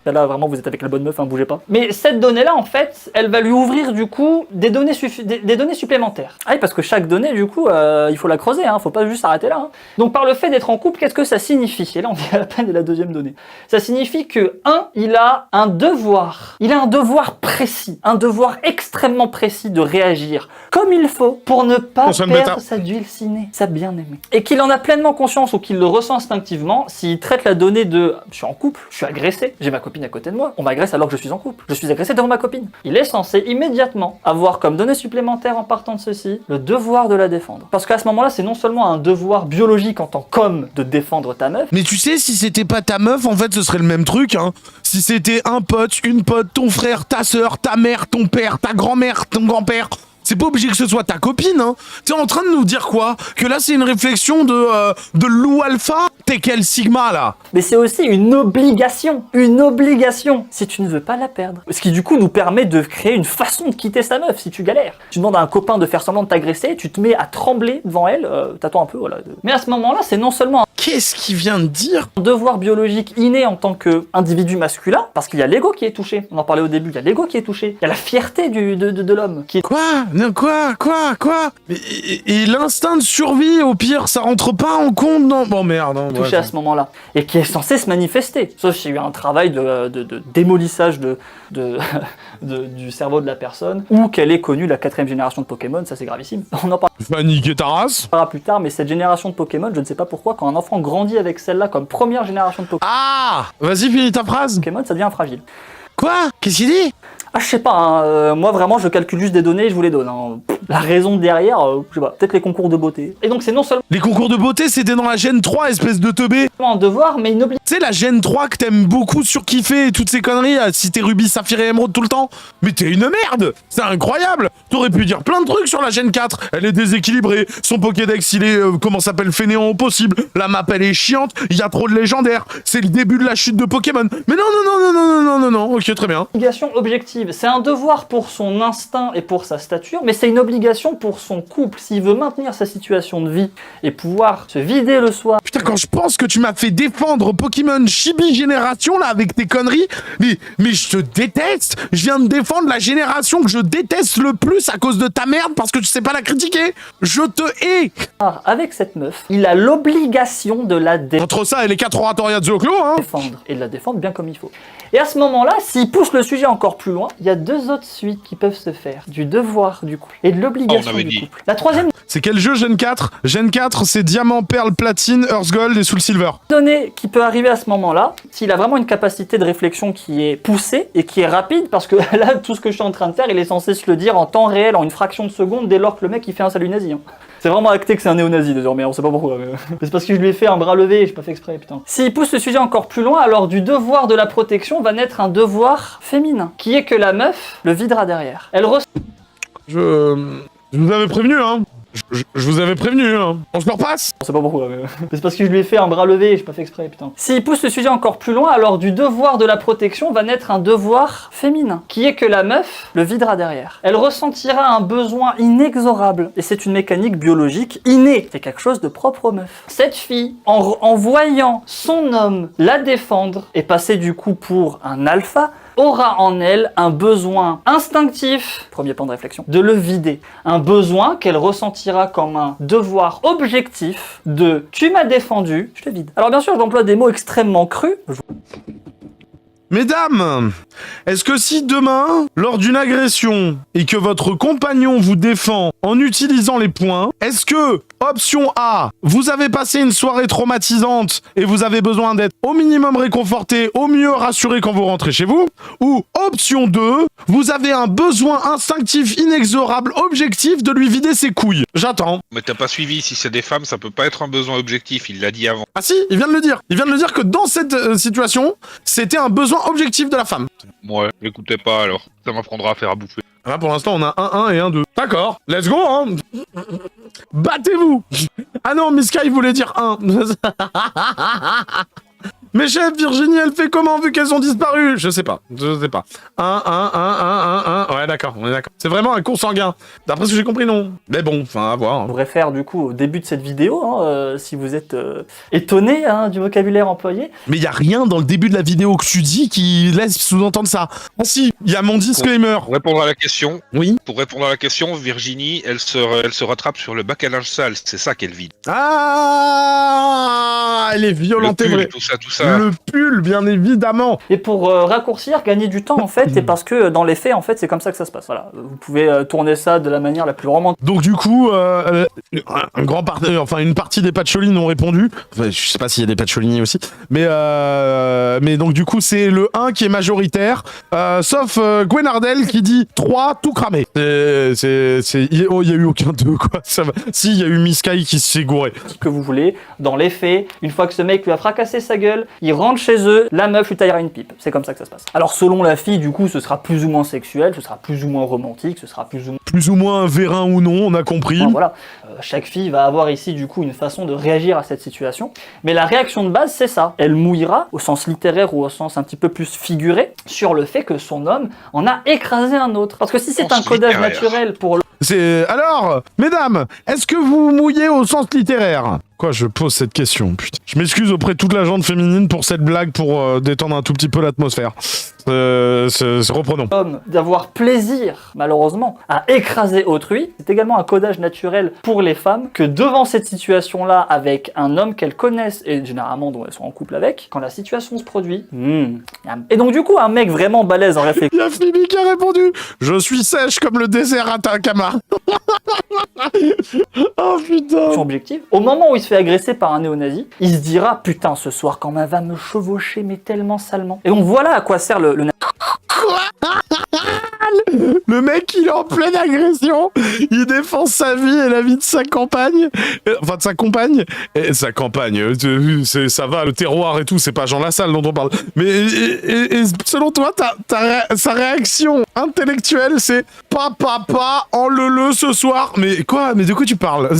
Là, vraiment, vous êtes avec la bonne meuf, hein, bougez pas. Mais cette donnée-là, en fait, elle va lui ouvrir, du coup, des données supplémentaires. Ah oui, parce que chaque donnée, du coup, il faut la creuser, hein, faut pas juste s'arrêter là. Hein. Donc, par le fait d'être en couple, qu'est-ce que ça signifie? Et là, on est à la peine de la deuxième donnée. Ça signifie que, il a un devoir. Il a un devoir précis, un devoir extrêmement précis de réagir comme il faut pour ne pas perdre sa dulcinée, sa bien-aimée. Et qu'il en a pleinement conscience ou qu'il le ressent instinctivement, s'il traite la donnée de « je suis en couple, je suis agressé, j'ai ma copine à côté de moi, on m'agresse alors que je suis en couple, je suis agressé devant ma copine ». Il est censé immédiatement avoir comme donnée supplémentaire en partant de ceci, le devoir de la défendre. Parce qu'à ce moment-là, c'est non seulement un devoir biologique en tant qu'homme de défendre ta meuf, mais tu sais, si c'était pas ta meuf, en fait, ce serait le même truc, hein. Si c'était un pote, une pote, ton frère, ta sœur, ta mère, ton père, ta grand-mère, ton grand-père... C'est pas obligé que ce soit ta copine, hein. T'es en train de nous dire quoi? Que là, c'est une réflexion de loup alpha? T'es quel sigma, là? Mais c'est aussi une obligation, si tu ne veux pas la perdre. Ce qui, du coup, nous permet de créer une façon de quitter sa meuf, si tu galères. Tu demandes à un copain de faire semblant de t'agresser, tu te mets à trembler devant elle, t'attends un peu, voilà. Mais à ce moment-là, c'est non seulement Qu'est-ce qu'il vient de dire? un devoir biologique inné en tant qu'individu masculin, parce qu'il y a l'ego qui est touché. On en parlait au début, il y a l'ego qui est touché. Il y a la fierté de l'homme qui est... Quoi? Non, quoi? Et l'instinct de survie, au pire, ça rentre pas en compte dans... Bon, merde. Non, touché à ce moment-là. Et qui est censé se manifester. Sauf s'il y a eu un travail de démolissage du cerveau de la personne, ou qu'elle ait connu la 4ème génération de Pokémon, ça c'est gravissime. On en va niquer ta race. parlera plus tard, mais cette génération de Pokémon, je ne sais pas pourquoi, quand un enfant grandit avec celle-là comme première génération de Pokémon... Ah! Vas-y, finis ta phrase. Pokémon, ça devient fragile. Quoi? Qu'est-ce qu'il dit? Ah, je sais pas, hein, moi vraiment je calcule juste des données et je vous les donne. Hein. La raison derrière, je sais pas, peut-être les concours de beauté. Et donc c'est non seulement Les concours de beauté, c'était dans la Gen 3, espèce de teubé. un devoir, mais une obligation. Tu sais, la Gen 3 que t'aimes beaucoup surkiffer et toutes ces conneries, si t'es Ruby, Saphir et Émeraude tout le temps. Mais t'es une merde! C'est incroyable! T'aurais pu dire plein de trucs sur la Gen 4. Elle est déséquilibrée, son Pokédex, il est, comment s'appelle, fainéant au possible. La map, elle est chiante, il y a trop de légendaires. C'est le début de la chute de Pokémon. Mais non, ok, très bien. Obligation objective, c'est un devoir pour son instinct et pour sa stature, mais c'est une obligation pour son couple. S'il veut maintenir sa situation de vie et pouvoir se vider le soir. Putain, quand je pense que tu m'as fait défendre Pokémon Chibi Génération, là, avec tes conneries, mais je te déteste. Je viens de défendre la génération que je déteste le plus à cause de ta merde parce que tu sais pas la critiquer. Je te hais. Avec cette meuf, il a l'obligation de la Entre ça et les 4 oratoria de Zoclo, hein. défendre, et de la défendre bien comme il faut. Et à ce moment-là, s'il pousse le sujet encore plus loin, il y a 2 autres suites qui peuvent se faire. Du devoir du couple et de l'obligation du couple. La troisième C'est quel jeu, Gen 4? Gen 4, c'est Diamant, Perle, Platine, Earth Gold et Soul Silver. donnée qui peut arriver à ce moment-là, s'il a vraiment une capacité de réflexion qui est poussée et qui est rapide, parce que là, tout ce que je suis en train de faire, il est censé se le dire en temps réel, en une fraction de seconde, dès lors que le mec il fait un salut nazi. Hein. C'est vraiment acté que c'est un néo-nazi désormais, on sait pas pourquoi. Mais... c'est parce que je lui ai fait un bras levé et j'ai pas fait exprès, putain. S'il pousse le sujet encore plus loin, alors du devoir de la protection va naître un devoir féminin, qui est que la meuf le videra derrière. Elle Je vous avais prévenu, hein. Je vous avais prévenu, hein. On se le repasse? On sait pas pourquoi, mais... c'est parce que je lui ai fait un bras levé et j'ai pas fait exprès, putain. S'il pousse le sujet encore plus loin, alors du devoir de la protection va naître un devoir féminin, qui est que la meuf le videra derrière. Elle ressentira un besoin inexorable, et c'est une mécanique biologique innée. C'est quelque chose de propre aux meufs. Cette fille, en voyant son homme la défendre et passer du coup pour un alpha, aura en elle un besoin instinctif, premier point de réflexion, de le vider. Un besoin qu'elle ressentira comme un devoir objectif de « tu m'as défendu, je te vide ». Alors bien sûr, j'emploie des mots extrêmement crus. Mesdames, est-ce que si demain, lors d'une agression, et que votre compagnon vous défend en utilisant les poings, est-ce que, option A, vous avez passé une soirée traumatisante et vous avez besoin d'être au minimum réconforté, au mieux rassuré quand vous rentrez chez vous, ou option 2, vous avez un besoin instinctif, inexorable, objectif de lui vider ses couilles? J'attends. Mais t'as pas suivi, si c'est des femmes, ça peut pas être un besoin objectif, il l'a dit avant. Ah si, il vient de le dire. Il vient de le dire que dans cette situation, c'était un besoin objectif de la femme. Ouais, écoutez pas alors, ça m'apprendra à faire à bouffer. Là, pour l'instant, on a 1-1 et 1-2. D'accord, let's go, hein. Battez-vous. Ah non, Miss Sky voulait dire 1. Mais chef, Virginie, elle fait comment vu qu'elles ont disparu? Je sais pas. 1. Ouais, d'accord, on est d'accord. C'est vraiment un consanguin. D'après ce que j'ai compris, non. Mais bon, enfin, à voir. Je vous réfère du coup au début de cette vidéo, si vous êtes étonné du vocabulaire employé. Mais y a rien dans le début de la vidéo que tu dis qui laisse sous-entendre ça. Ah si, il y a mon disclaimer. Pour répondre à la question, Oui. Pour répondre à la question, Virginie, elle se rattrape sur le bac à linge sale, c'est ça qu'elle vide. Ah, elle est violente et vraie. Tout ça. Le pull, bien évidemment. Et pour raccourcir, gagner du temps en fait, et parce que dans les faits, en fait, c'est comme ça que ça se passe. Voilà, vous pouvez tourner ça de la manière la plus romantique. Donc du coup, une partie des patcholines ont répondu. Enfin, je sais pas s'il y a des patcholini aussi, mais donc du coup c'est le 1 qui est majoritaire, sauf Gwenardel qui dit 3 tout cramé. Il y a eu aucun 2 quoi. Ça va. Si, il y a eu Miss Sky qui s'est gouré. Que vous voulez, dans les faits, une fois que ce mec lui a fracassé sa gueule, il rentre chez eux, la meuf lui taillera une pipe. C'est comme ça que ça se passe. Alors selon la fille, du coup, ce sera plus ou moins sexuel, ce sera plus ou moins romantique, ce sera plus ou moins un vérin ou non, on a compris. Enfin, voilà, chaque fille va avoir ici du coup une façon de réagir à cette situation. Mais la réaction de base, c'est ça. Elle mouillera, au sens littéraire ou au sens un petit peu plus figuré, sur le fait que son homme en a écrasé un autre. Parce que si c'est un codage naturel pour le... Alors, mesdames, est-ce que vous mouillez au sens littéraire? Quoi, je pose cette question, putain. Je m'excuse auprès de toute la gente féminine pour cette blague, pour détendre un tout petit peu l'atmosphère. Reprenons. D'avoir plaisir, malheureusement, à écraser autrui, c'est également un codage naturel pour les femmes que devant cette situation-là, avec un homme qu'elles connaissent, et généralement dont elles sont en couple avec, quand la situation se produit, et donc du coup, un mec vraiment balèze en réflexion. Il y a Phoebe qui a répondu « Je suis sèche comme le désert Atacama ». Oh putain. Objectif. Au moment où il se fait agresser par un néo-nazi, il se dira « Putain, ce soir, quand même va me chevaucher, mais tellement salement ». Et donc voilà à quoi sert le Le mec, il est en pleine agression, il défend sa vie et la vie de sa campagne, enfin de sa compagne, et sa campagne, ça va, le terroir et tout, c'est pas Jean Lassalle dont on parle, mais et selon toi, sa réaction intellectuelle, c'est « Papa, enle-le ce soir », mais quoi, mais de quoi tu parles?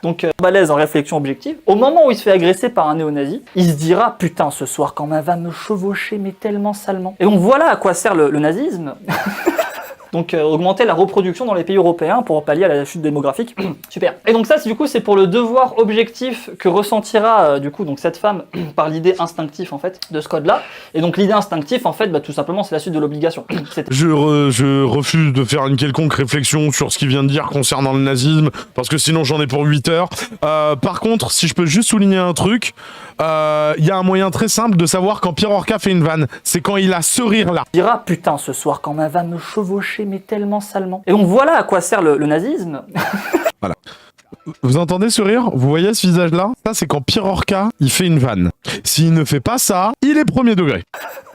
Donc, balèze en réflexion objective. Au moment où il se fait agresser par un néo-nazi, il se dira « Putain, ce soir, quand même va me chevaucher, mais tellement salement ». Et donc voilà à quoi sert le nazisme. Donc augmenter la reproduction dans les pays européens pour pallier à la chute démographique. Super. Et donc ça, du coup, c'est pour le devoir objectif que ressentira du coup donc cette femme par l'idée instinctive en fait de ce code-là. Et donc l'idée instinctive en fait, tout simplement, c'est la suite de l'obligation. Je refuse de faire une quelconque réflexion sur ce qu'il vient de dire concernant le nazisme, parce que sinon j'en ai pour 8 heures. Par contre, si je peux juste souligner un truc, il y a un moyen très simple de savoir quand Pierre Orca fait une vanne, c'est quand il a ce rire-là. Il dira « Putain, ce soir, quand même va me chevaucher, mais tellement salement ». Et donc voilà à quoi sert le nazisme. Voilà. Vous entendez ce rire? Vous voyez ce visage-là? Ça, c'est quand Pierre Orca, il fait une vanne. S'il ne fait pas ça, il est premier degré.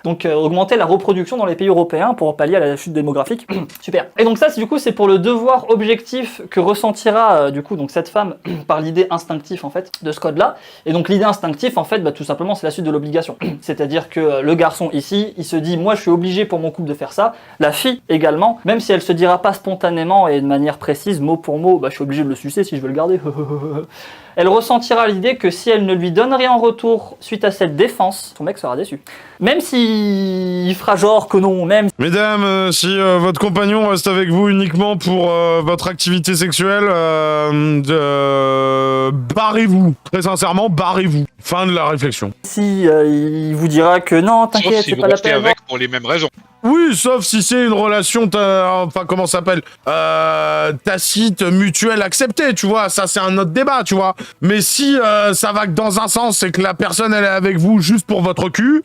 Donc augmenter la reproduction dans les pays européens pour pallier à la chute démographique. Super. Et donc ça, du coup, c'est pour le devoir objectif que ressentira du coup donc cette femme par l'idée instinctive en fait de ce code-là. Et donc l'idée instinctive en fait, tout simplement, c'est la suite de l'obligation. C'est-à-dire que le garçon ici, il se dit moi je suis obligé pour mon couple de faire ça. La fille également, même si elle se dira pas spontanément et de manière précise, mot pour mot, je suis obligé de le sucer si je veux le garder. Elle ressentira l'idée que si elle ne lui donne rien en retour suite à cette défense, son mec sera déçu. Même s'il fera genre que non, même... Mesdames, si votre compagnon reste avec vous uniquement pour votre activité sexuelle, barrez-vous. Très sincèrement, barrez-vous. Fin de la réflexion. Si il vous dira que non, Sauf t'inquiète, si c'est vous pas la restez peine. avec pour les mêmes raisons. Oui, sauf si c'est une relation, enfin, comment ça s'appelle, tacite, mutuelle, acceptée, tu vois, ça c'est un autre débat, tu vois. Mais si ça va que dans un sens, c'est que la personne elle est avec vous juste pour votre cul,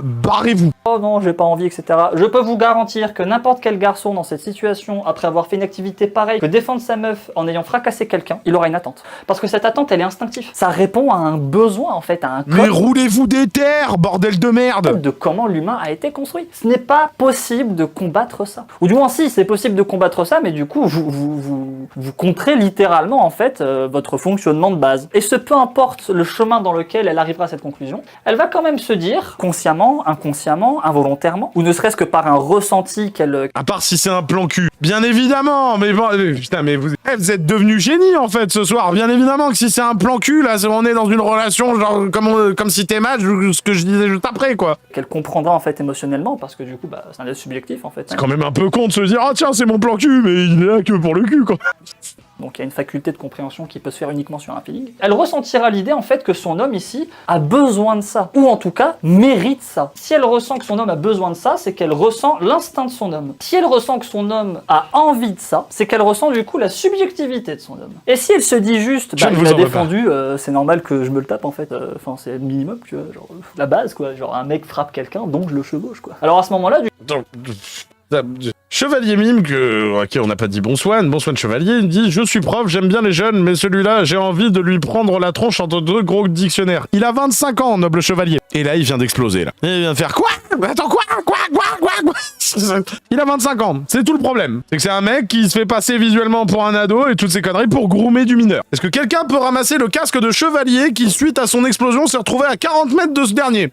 barrez-vous. Oh non, j'ai pas envie, etc. Je peux vous garantir que n'importe quel garçon dans cette situation, après avoir fait une activité pareille, que défendre sa meuf en ayant fracassé quelqu'un, il aura une attente. Parce que cette attente, elle est instinctive. Ça répond à un besoin, en fait, à un code. Mais roulez-vous des terres, bordel de merde! De comment l'humain a été construit. Ce n'est pas possible de combattre ça. Ou du moins, si, c'est possible de combattre ça, mais du coup, vous contrez littéralement, en fait, votre fonctionnement de base. Et ce peu importe le chemin dans lequel elle arrivera à cette conclusion, elle va quand même se dire, consciemment, inconsciemment, involontairement, ou ne serait-ce que par un ressenti qu'elle... À part si c'est un plan cul. Bien évidemment, mais bon, putain, mais vous êtes devenu génie en fait ce soir. Bien évidemment que si c'est un plan cul, là, on est dans une relation genre comme si t'es match, ce que je disais juste après, quoi. qu'elle comprendra en fait émotionnellement, parce que du coup, bah, c'est un être subjectif en fait. C'est quand même un peu con de se dire, ah tiens, c'est mon plan cul, mais il est là que pour le cul, quoi. Donc il y a une faculté de compréhension qui peut se faire uniquement sur un feeling. Elle ressentira l'idée en fait que son homme ici a besoin de ça, ou en tout cas mérite ça. Si elle ressent que son homme a besoin de ça, c'est qu'elle ressent l'instinct de son homme. Si elle ressent que son homme a envie de ça, c'est qu'elle ressent du coup la subjectivité de son homme. Et si elle se dit juste, bah, il m'a défendu, c'est normal que je me le tape en fait, enfin c'est le minimum, tu vois, genre la base quoi, genre un mec frappe quelqu'un, donc je le chevauche quoi. Alors à ce moment-là, Chevalier Mime, ok, on n'a pas dit Bonsoine Chevalier, il dit « Je suis prof, j'aime bien les jeunes, mais celui-là, j'ai envie de lui prendre la tronche entre deux gros dictionnaires. Il a 25 ans, noble chevalier. » Et là, il vient d'exploser, là. Il vient de faire « Quoi ? Attends, quoi ? Il a 25 ans, c'est tout le problème. C'est que c'est un mec qui se fait passer visuellement pour un ado et toutes ces conneries pour groomer du mineur. Est-ce que quelqu'un peut ramasser le casque de chevalier qui, suite à son explosion, s'est retrouvé à 40 mètres de ce dernier ?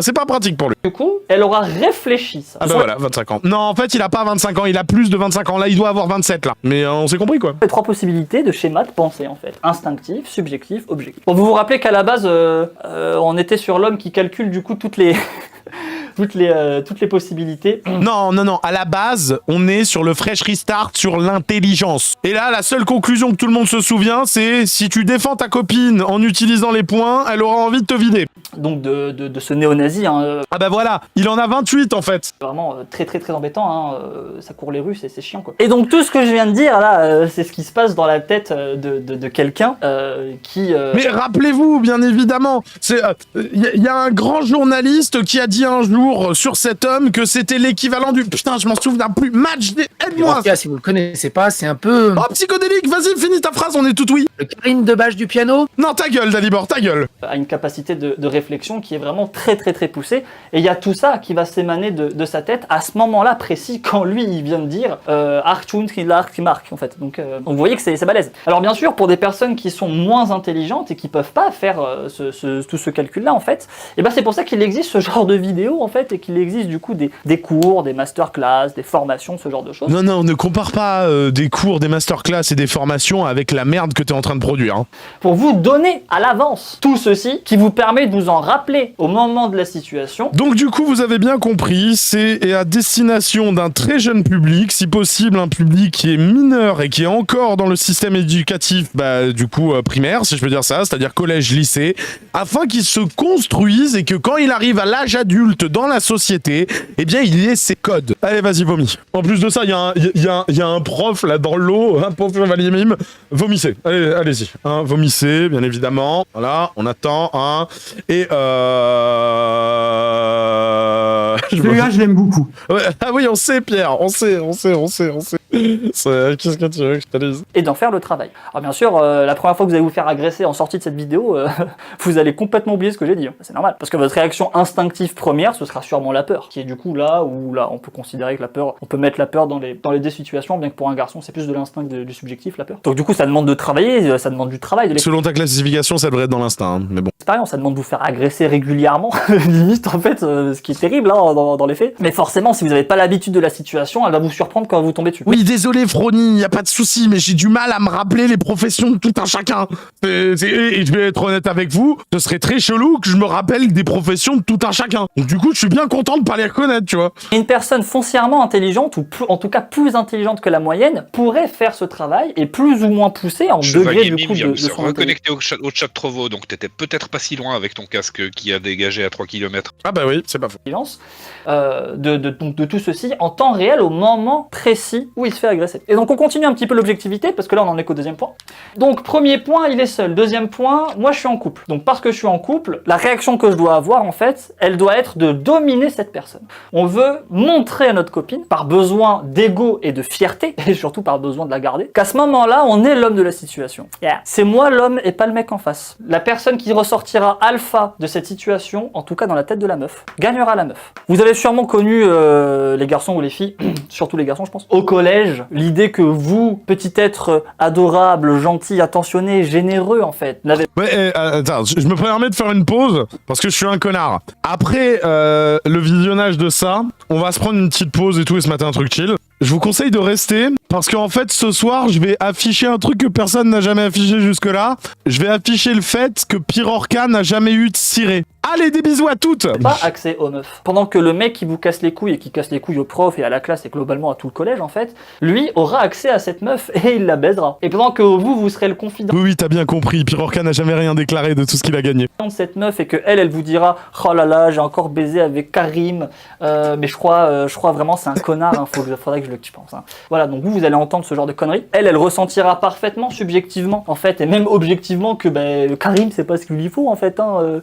C'est pas pratique pour lui. du coup, elle aura réfléchi ça. Ah bah voilà, 25 ans. Non, en fait, il a pas 25 ans, il a plus de 25 ans. Là, il doit avoir 27, là. Mais on s'est compris, quoi. Les trois possibilités de schéma de pensée en fait. Instinctif, subjectif, objectif. Bon, vous vous rappelez qu'à la base, on était sur l'homme qui calcule du coup toutes les... toutes les possibilités. Non, à la base, on est sur le fresh restart, sur l'intelligence. Et là, la seule conclusion que tout le monde se souvient, c'est si tu défends ta copine en utilisant les poings, elle aura envie de te vider. Donc de ce néo-nazi, hein, Ah bah voilà, il en a 28 en fait. vraiment très embêtant, hein, ça court les rues, c'est chiant quoi. Et donc tout ce que je viens de dire là, c'est ce qui se passe dans la tête de quelqu'un qui... Mais rappelez-vous, bien évidemment, il y a un grand journaliste qui a dit un jour sur cet homme que c'était l'équivalent du... Putain, je m'en souviens plus. Match des... Aide-moi. Si vous le connaissez pas, c'est un peu... Oh, psychodélique, vas-y, finis ta phrase, on est tout oui. Le Karine Debache du piano. Non, ta gueule, Dalibor, ta gueule. a une capacité de réflexion qui est vraiment très poussée. Et il y a tout ça qui va s'émaner de sa tête à ce moment-là précis, quand lui, il vient de dire Archun, Mark, en fait. Donc vous voyez que c'est balèze. Alors bien sûr, pour des personnes qui sont moins intelligentes et qui peuvent pas faire tout ce calcul-là, en fait, et ben c'est pour ça qu'il existe ce genre de vidéos, en fait, et qu'il existe du coup des cours, des masterclass, des formations, ce genre de choses. Non, ne compare pas des cours, des masterclass et des formations avec la merde que t'es en train de produire. Hein. Pour vous donner à l'avance tout ceci qui vous permet de vous en rappeler au moment de la situation. Donc du coup, vous avez bien compris, c'est à destination d'un très jeune public, si possible un public qui est mineur et qui est encore dans le système éducatif, du coup primaire, si je peux dire ça, c'est-à-dire collège, lycée, afin qu'il se construise et que quand il arrive à l'âge adulte dans la société, eh bien il ait ses codes. Allez, vas-y, vomis. En plus de ça, il y a un prof là dans l'eau, un pauvre chevalier mime, vomissez. Allez-y, hein, vomissez, bien évidemment. Voilà, on attend, hein, et Celui-là, je l'aime beaucoup. Ouais, ah oui, on sait, Pierre, on sait. Qu'est-ce que tu veux que je te dise? Et d'en faire le travail. Alors bien sûr, la première fois que vous allez vous faire agresser en sortie de cette vidéo, vous allez complètement oublier ce que j'ai dit. Hein. C'est normal. Parce que votre réaction instinctive première, ce sera sûrement la peur. Qui est du coup là où on peut considérer que la peur, on peut mettre la peur dans les deux situations, bien que pour un garçon, c'est plus de l'instinct que du subjectif, la peur. Donc du coup, ça demande de travailler, ça demande du travail. Selon ta classification, ça devrait être dans l'instinct, hein, mais bon. Expérience, ça demande de vous faire agresser régulièrement, limite en fait, ce qui est terrible hein, dans les faits. Mais forcément, si vous n'avez pas l'habitude de la situation, elle va vous surprendre quand vous tombez dessus. Oui, Oui, désolé, Frony, y a pas de souci, mais j'ai du mal à me rappeler les professions de tout un chacun. Et je vais être honnête avec vous, ce serait très chelou que je me rappelle des professions de tout un chacun. Donc du coup, je suis bien content de pas les reconnaître, tu vois. Une personne foncièrement intelligente, ou en tout cas plus intelligente que la moyenne, pourrait faire ce travail et plus ou moins poussé en degré du coup vient de de se son reconnecter au chat de Trovo, donc t'étais peut-être pas si loin avec ton casque qui a dégagé à 3 km. Ah bah oui, c'est pas faux. intelligence, de tout ceci en temps réel au moment précis où il se fait agresser. Et donc on continue un petit peu l'objectivité parce que là on en est qu'au deuxième point. Donc premier point, il est seul. Deuxième point, moi je suis en couple. Donc parce que je suis en couple, la réaction que je dois avoir en fait, elle doit être de dominer cette personne. On veut montrer à notre copine, par besoin d'ego et de fierté, et surtout par besoin de la garder, qu'à ce moment-là on est l'homme de la situation. Yeah. C'est moi l'homme et pas le mec en face. La personne qui ressortira alpha de cette situation, en tout cas dans la tête de la meuf, gagnera la meuf. Vous avez sûrement connu les garçons ou les filles, surtout les garçons je pense, au collège, l'idée que vous, petit être adorable, gentil, attentionné, généreux en fait, n'avez Ouais, attends, je me permets de faire une pause parce que je suis un connard. Après le visionnage de ça, on va se prendre une petite pause et tout et se mater un truc chill. Je vous conseille de rester parce qu'en fait ce soir je vais afficher un truc que personne n'a jamais affiché jusque-là. Je vais afficher le fait que Pirorca n'a jamais eu de ciré. Allez, des bisous à toutes. pas accès aux meufs. Pendant que le mec qui vous casse les couilles et qui casse les couilles au prof et à la classe et globalement à tout le collège en fait, lui aura accès à cette meuf et il la baisera. Et pendant que vous serez le confident Oui, t'as bien compris. Pirorca n'a jamais rien déclaré de tout ce qu'il a gagné. de cette meuf et que elle vous dira oh là là j'ai encore baisé avec Karim mais je crois vraiment c'est un connard hein, faudrait que je le tue je pense hein. Voilà donc vous allez entendre ce genre de conneries, elle ressentira parfaitement subjectivement en fait et même objectivement que Karim c'est pas ce qu'il lui faut en fait hein,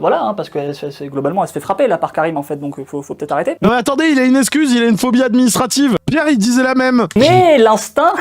voilà hein, parce que globalement elle se fait frapper là par Karim en fait donc faut peut-être arrêter. Non mais attendez, il a une excuse, il a une phobie administrative. Pierre il disait la même. Mais l'instinct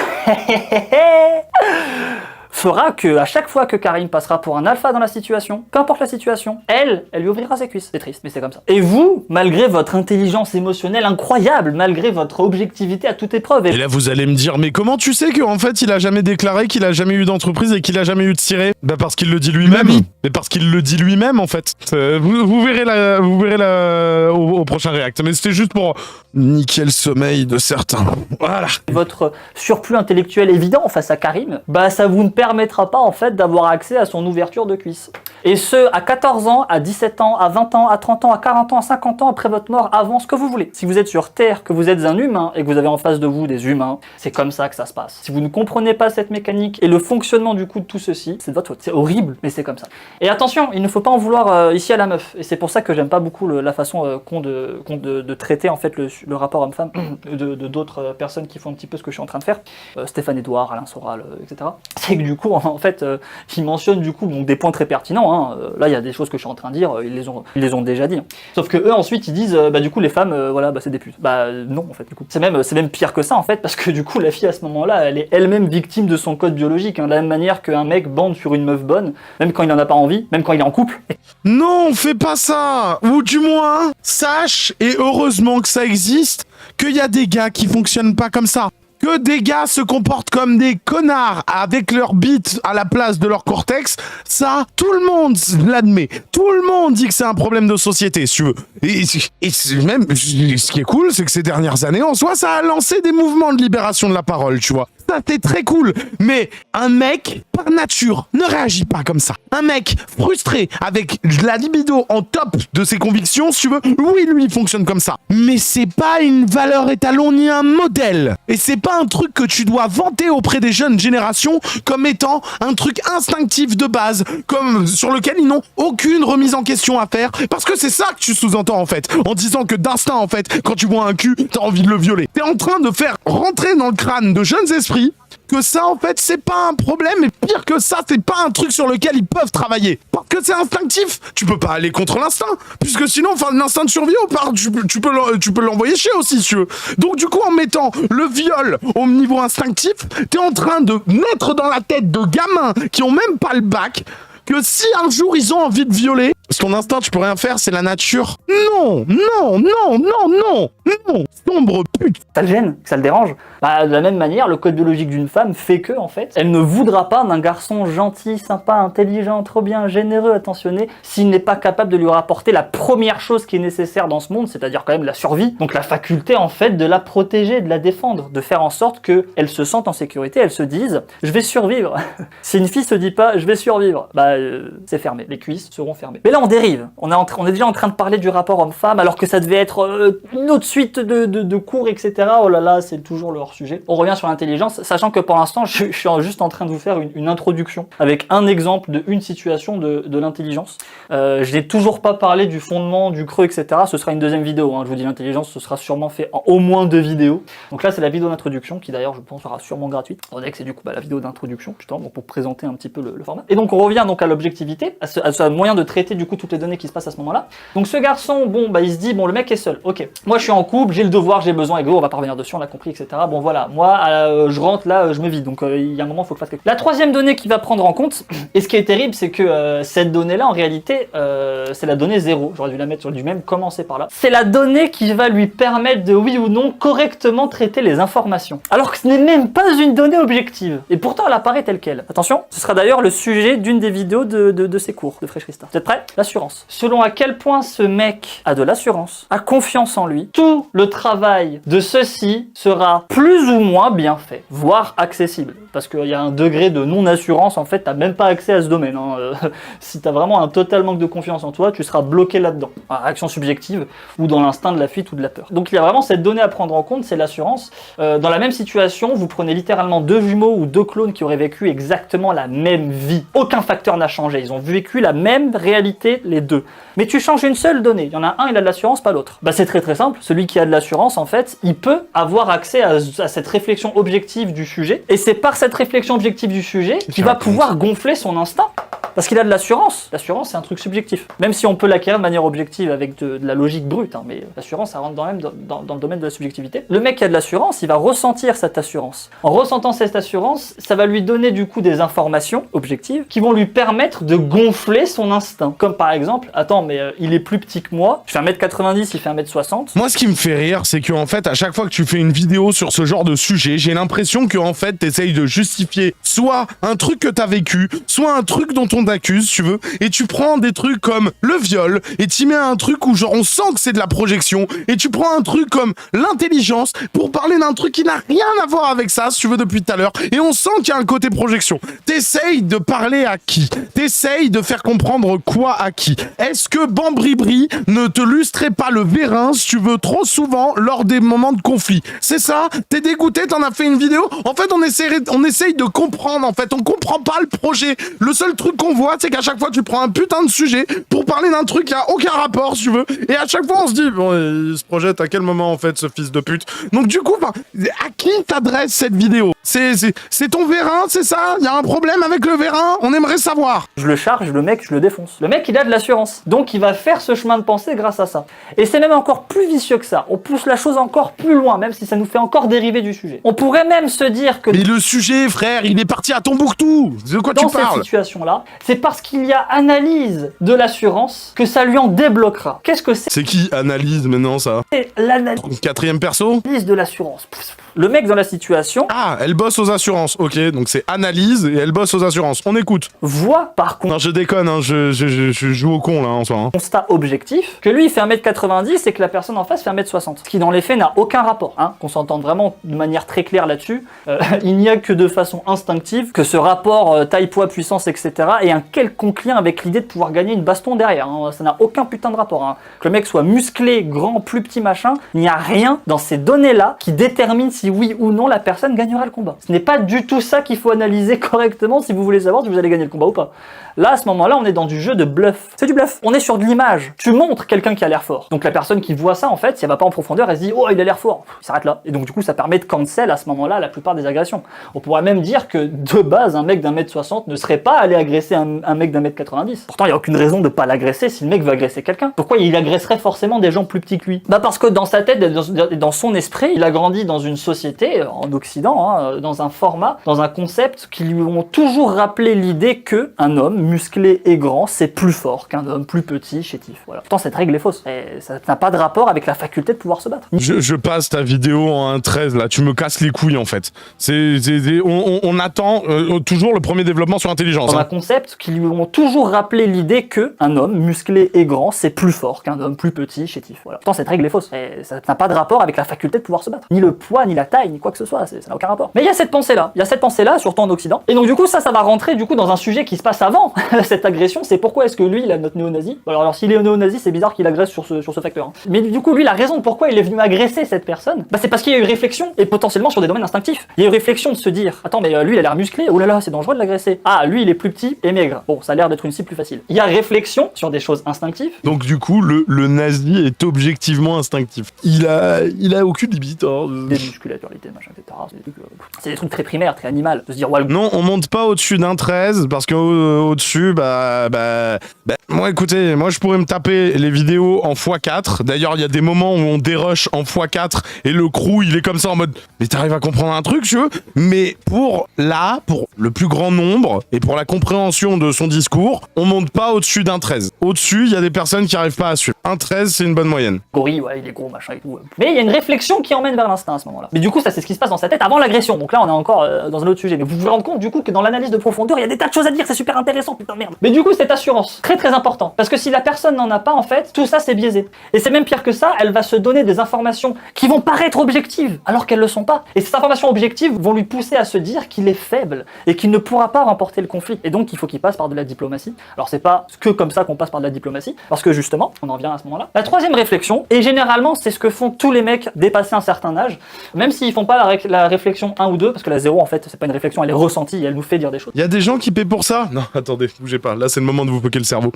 fera que à chaque fois que Karim passera pour un alpha dans la situation, peu importe la situation, elle lui ouvrira ses cuisses. C'est triste, mais c'est comme ça. Et vous, malgré votre intelligence émotionnelle incroyable, malgré votre objectivité à toute épreuve, Et là vous allez me dire, mais comment tu sais qu'en fait il a jamais déclaré qu'il a jamais eu d'entreprise et qu'il a jamais eu de ciré? Bah parce qu'il le dit lui-même. Mais parce qu'il le dit lui-même en fait. Vous verrez au prochain React. Mais c'était juste pour niquer le sommeil de certains. Voilà. votre surplus intellectuel évident face à Karim, ça vous ne permettra pas en fait d'avoir accès à son ouverture de cuisse. Et ce, à 14 ans, à 17 ans, à 20 ans, à 30 ans, à 40 ans, à 50 ans après votre mort, avant ce que vous voulez. Si vous êtes sur Terre, que vous êtes un humain et que vous avez en face de vous des humains, c'est comme ça que ça se passe. Si vous ne comprenez pas cette mécanique et le fonctionnement du coup de tout ceci, c'est de votre faute. C'est horrible, mais c'est comme ça. Et attention, il ne faut pas en vouloir ici à la meuf. Et c'est pour ça que j'aime pas beaucoup la façon qu'ont de traiter en fait le rapport homme-femme de d'autres personnes qui font un petit peu ce que je suis en train de faire. Stéphane Edouard, Alain Soral, etc. C'est que du coup, en fait, ils mentionnent du coup donc, des points très pertinents. Hein. Là, il y a des choses que je suis en train de dire, ils les ont déjà dit. Hein. Sauf que eux, ensuite, ils disent, du coup, les femmes, c'est des putes. Non, en fait, du coup. C'est même pire que ça, en fait, parce que du coup, la fille, à ce moment-là, elle est elle-même victime de son code biologique. Hein, de la même manière qu'un mec bande sur une meuf bonne, même quand il en a pas envie, même quand il est en couple. Non, fais pas ça. Ou du moins, sache, et heureusement que ça existe, qu'il y a des gars qui fonctionnent pas comme ça. Que des gars se comportent comme des connards avec leur bite à la place de leur cortex, ça, tout le monde l'admet. Tout le monde dit que c'est un problème de société, si tu veux. Et même, ce qui est cool, c'est que ces dernières années, en soi, ça a lancé des mouvements de libération de la parole, tu vois. Ça, c'est très cool. Mais un mec, par nature, ne réagit pas comme ça. Un mec frustré, avec la libido en top de ses convictions, si tu veux, oui, lui, il fonctionne comme ça. Mais c'est pas une valeur étalon ni un modèle. Et c'est pas un truc que tu dois vanter auprès des jeunes générations comme étant un truc instinctif de base, comme sur lequel ils n'ont aucune remise en question à faire. Parce que c'est ça que tu sous-entends, en fait. En disant que d'instinct, en fait, quand tu vois un cul, t'as envie de le violer. T'es en train de faire rentrer dans le crâne de jeunes esprits que ça, en fait, c'est pas un problème, et pire que ça, c'est pas un truc sur lequel ils peuvent travailler. Parce que c'est instinctif. Tu peux pas aller contre l'instinct, puisque sinon, enfin, l'instinct de survie, tu peux l'envoyer chier aussi, si tu veux. Donc, du coup, en mettant le viol au niveau instinctif, t'es en train de mettre dans la tête de gamins qui ont même pas le bac, que si un jour ils ont envie de violer, ton instinct, tu peux rien faire, c'est la nature. Non, non, non, non, non, non. sombre pute. Ça le gêne, que ça le dérange. Bah, de la même manière, le code biologique d'une femme fait que, en fait, elle ne voudra pas d'un garçon gentil, sympa, intelligent, trop bien, généreux, attentionné, s'il n'est pas capable de lui rapporter la première chose qui est nécessaire dans ce monde, c'est-à-dire quand même la survie. Donc la faculté, en fait, de la protéger, de la défendre, de faire en sorte qu'elle se sente en sécurité, elle se dise « je vais survivre ». Si une fille se dit pas « je vais survivre », bah c'est fermé, les cuisses seront fermées. Mais là, on dérive. On est déjà en train de parler du rapport homme-femme, alors que ça devait être une autre suite de cours, etc. Oh là là, c'est toujours le hors-sujet. On revient sur l'intelligence, sachant que pour l'instant, je suis juste en train de vous faire une introduction avec un exemple de une situation de l'intelligence. Je n'ai toujours pas parlé du fondement, du creux, etc. Ce sera une deuxième vidéo. Hein. Je vous dis, l'intelligence, ce sera sûrement fait en au moins 2 vidéos. Donc là, c'est la vidéo d'introduction qui, d'ailleurs, je pense, sera sûrement gratuite. On dirait que c'est du coup la vidéo d'introduction, justement, donc pour présenter un petit peu le format. Et donc, on revient donc à l'objectivité, à ce moyen de traiter du coup toutes les données qui se passent à ce moment-là. Donc, ce garçon, bon, bah, il se dit, bon, le mec est seul. Ok, moi, je suis en couple, j'ai le devoir, j'ai besoin, et go, on va pas revenir dessus, on l'a compris, etc. Bon, voilà, moi, je rentre là, je me vide. Donc, il y a un moment, il faut que je fasse quelque chose. La troisième donnée qu'il va prendre en compte, et ce qui est terrible, c'est que cette donnée-là, en réalité, c'est la donnée 0. J'aurais dû la mettre sur du même, commencer par là. C'est la donnée qui va lui permettre de, oui ou non, correctement traiter les informations. Alors que ce n'est même pas une donnée objective. Et pourtant, elle apparaît telle qu'elle. Attention, ce sera d'ailleurs le sujet d'une des vidéos de ces cours de Fresh Restart. Vous êtes prêts? L'assurance. Selon à quel point ce mec a de l'assurance, a confiance en lui, tout le travail de ceci sera plus ou moins bien fait, voire accessible. Parce qu'il y a un degré de non-assurance, en fait, t'as même pas accès à ce domaine. Hein. Si t'as vraiment un total manque de confiance en toi, tu seras bloqué là-dedans. Action subjective, ou dans l'instinct de la fuite ou de la peur. Donc il y a vraiment cette donnée à prendre en compte, c'est l'assurance. Dans la même situation, vous prenez littéralement 2 jumeaux ou 2 clones qui auraient vécu exactement la même vie. Aucun facteur n'a changé, ils ont vécu la même réalité les deux. Mais tu changes une seule donnée, il y en a un, il a de l'assurance, pas l'autre. Bah c'est très très simple, celui qui a de l'assurance, en fait, il peut avoir accès à cette réflexion objective du sujet, et c'est par cette réflexion objective du sujet qu'il va pouvoir gonfler son instinct. Parce qu'il a de l'assurance. L'assurance, c'est un truc subjectif. Même si on peut l'acquérir de manière objective avec de la logique brute, hein, mais l'assurance, ça rentre dans le domaine de la subjectivité. Le mec qui a de l'assurance, il va ressentir cette assurance. En ressentant cette assurance, ça va lui donner du coup des informations objectives qui vont lui permettre de gonfler son instinct. Comme par exemple, attends, mais il est plus petit que moi, je fais 1m90, il fait 1m60. Moi, ce qui me fait rire, c'est qu'en fait, à chaque fois que tu fais une vidéo sur ce genre de sujet, j'ai l'impression que en fait, t'essayes de justifier soit un truc que t'as vécu, soit un truc dont on t'accuse, tu veux, et tu prends des trucs comme le viol, et tu mets un truc où genre on sent que c'est de la projection, et tu prends un truc comme l'intelligence pour parler d'un truc qui n'a rien à voir avec ça, si tu veux, depuis tout à l'heure, et on sent qu'il y a un côté projection. T'essayes de parler à qui? T'essayes de faire comprendre quoi à qui? Est-ce que Bambribri ne te lustrait pas le vérin, si tu veux, trop souvent lors des moments de conflit? C'est ça? T'es dégoûté, t'en as fait une vidéo? En fait, on essaye de comprendre, en fait, on comprend pas le projet. Le seul truc qu'on voit, c'est qu'à chaque fois, tu prends un putain de sujet pour parler d'un truc qui a aucun rapport, si tu veux, et à chaque fois, on se dit, bon, il se projette à quel moment, en fait, ce fils de pute? Donc, du coup, à qui t'adresse cette vidéo? C'est ton vérin, c'est ça? Il y a un problème avec le vérin? On aimerait savoir. Je le charge, le mec, je le défonce. Le mec, il a de l'assurance. Donc, il va faire ce chemin de pensée grâce à ça. Et c'est même encore plus vicieux que ça. On pousse la chose encore plus loin, même si ça nous fait encore dériver du sujet. On pourrait même se dire que... Mais le sujet, frère, il est parti à Tombouctou. De quoi tu dans parles? cette situation-là, c'est parce qu'il y a analyse de l'assurance que ça lui en débloquera. Qu'est-ce que c'est? C'est qui analyse maintenant, ça? C'est l'analyse 4e perso? de l'assurance. Le mec dans la situation... Ah, elle bosse aux assurances. Ok, donc c'est analyse et elle bosse aux assurances. On écoute. voit par contre Non, je déconne, hein, je joue au con, là, en soi. Hein. constat objectif que lui il fait 1m90 et que la personne en face fait 1m60. Ce qui dans les faits n'a aucun rapport, hein, qu'on s'entende vraiment de manière très claire là-dessus. Il n'y a que de façon instinctive que ce rapport taille, poids, puissance, etc. ait un quelconque lien avec l'idée de pouvoir gagner une baston derrière. Hein. Ça n'a aucun putain de rapport. Hein. Que le mec soit musclé, grand, plus petit, machin, il n'y a rien dans ces données-là qui détermine si oui ou non la personne gagnera le combat. Ce n'est pas du tout ça qu'il faut analyser correctement si vous voulez savoir si vous allez gagner le combat ou pas. Là, à ce moment-là, on est dans du jeu de bluff. C'est du bluff. On est sur de l'image. Tu montres quelqu'un qui a l'air fort. Donc la personne qui voit ça, en fait, si elle va pas en profondeur, elle se dit « Oh, il a l'air fort !» Il s'arrête là. Et donc du coup, ça permet de cancel à ce moment-là la plupart des agressions. On pourrait même dire que de base, un mec d'1m60 ne serait pas allé agresser un mec d'1m90. Pourtant, il n'y a aucune raison de pas l'agresser si le mec veut agresser quelqu'un. Pourquoi il agresserait forcément des gens plus petits que lui? Bah parce que dans sa tête, dans son esprit, il a grandi dans une société, en Occident, hein, dans un format, dans un concept qui lui ont toujours rappelé l'idée que un homme musclé et grand, c'est plus fort qu'un homme plus petit, chétif. Voilà. Pourtant, cette règle est fausse. Et ça n'a pas de rapport avec la faculté de pouvoir se battre. Je passe ta vidéo en 1.13 là, tu me casses les couilles en fait. On attend toujours le premier développement sur l'intelligence. Dans un concept qui lui ont toujours rappelé l'idée que un homme musclé et grand, c'est plus fort qu'un homme plus petit, chétif. Voilà. Pourtant, cette règle est fausse. Et ça n'a pas de rapport avec la faculté de pouvoir se battre. Ni le poids, ni la taille, ni quoi que ce soit. Ça n'a aucun rapport. Mais il y a cette pensée-là, surtout en Occident. Et donc du coup, ça va rentrer du coup dans un sujet qui se passe avant cette agression. C'est pourquoi est-ce que lui, il a notre néo-nazi. Alors s'il est néo-nazi, c'est bizarre qu'il agresse sur ce facteur. Hein. Mais du coup, lui, la raison pourquoi il est venu agresser cette personne, bah c'est parce qu'il y a eu réflexion et potentiellement sur des domaines instinctifs. Il y a eu réflexion de se dire, attends, mais lui, il a l'air musclé. Oh là là, c'est dangereux de l'agresser. Ah, lui, il est plus petit et maigre. Bon, ça a l'air d'être une cible plus facile. Il y a réflexion sur des choses instinctives. Donc du coup, le nazi est objectivement instinctif. Il a aucune limite. Hein. Des musculaturité, machin, etc. C'est des trucs très primaires, très animal. De se dire, ouais, Non, on monte pas au-dessus d'un 13 parce que au-dessus, moi écoutez, moi je pourrais me taper les vidéos en x4. D'ailleurs, il y a des moments où on dérush en x4 et le crew il est comme ça en mode mais t'arrives à comprendre un truc, veux. Mais pour le plus grand nombre et pour la compréhension de son discours, on monte pas au-dessus d'un 13. Au-dessus, il y a des personnes qui arrivent pas à suivre. Un 13, c'est une bonne moyenne. gorille, ouais, il est gros, machin et tout. Mais il y a une réflexion qui emmène vers l'instinct à ce moment-là. Mais du coup, ça c'est ce qui se passe dans sa tête avant l'agression. Donc là, on est encore dans un autre sujet. Mais vous vous rendez compte du coup que dans l'analyse de profondeur, il y a des tas de choses à dire, c'est super intéressant, putain de merde. Mais du coup, cette assurance, très très important. Parce que si la personne n'en a pas, en fait, tout ça c'est biaisé. Et c'est même pire que ça, elle va se donner des informations qui vont paraître objectives, alors qu'elles le sont pas. Et ces informations objectives vont lui pousser à se dire qu'il est faible et qu'il ne pourra pas remporter le conflit. Et donc, il faut qu'il passe par de la diplomatie. Alors, c'est pas que comme ça qu'on passe par de la diplomatie, parce que justement, on en vient à ce moment-là. La troisième réflexion, et généralement, c'est ce que font tous les mecs dépassés un certain âge, même s'ils font pas la réflexion 1 ou 2, parce que la 0, en fait, c'est pas une réflexion, elle est ressentie et elle nous fait dire des choses. Il y a des gens qui paient pour ça? Non, attendez, bougez pas. Là, c'est le moment de vous poquer le cerveau.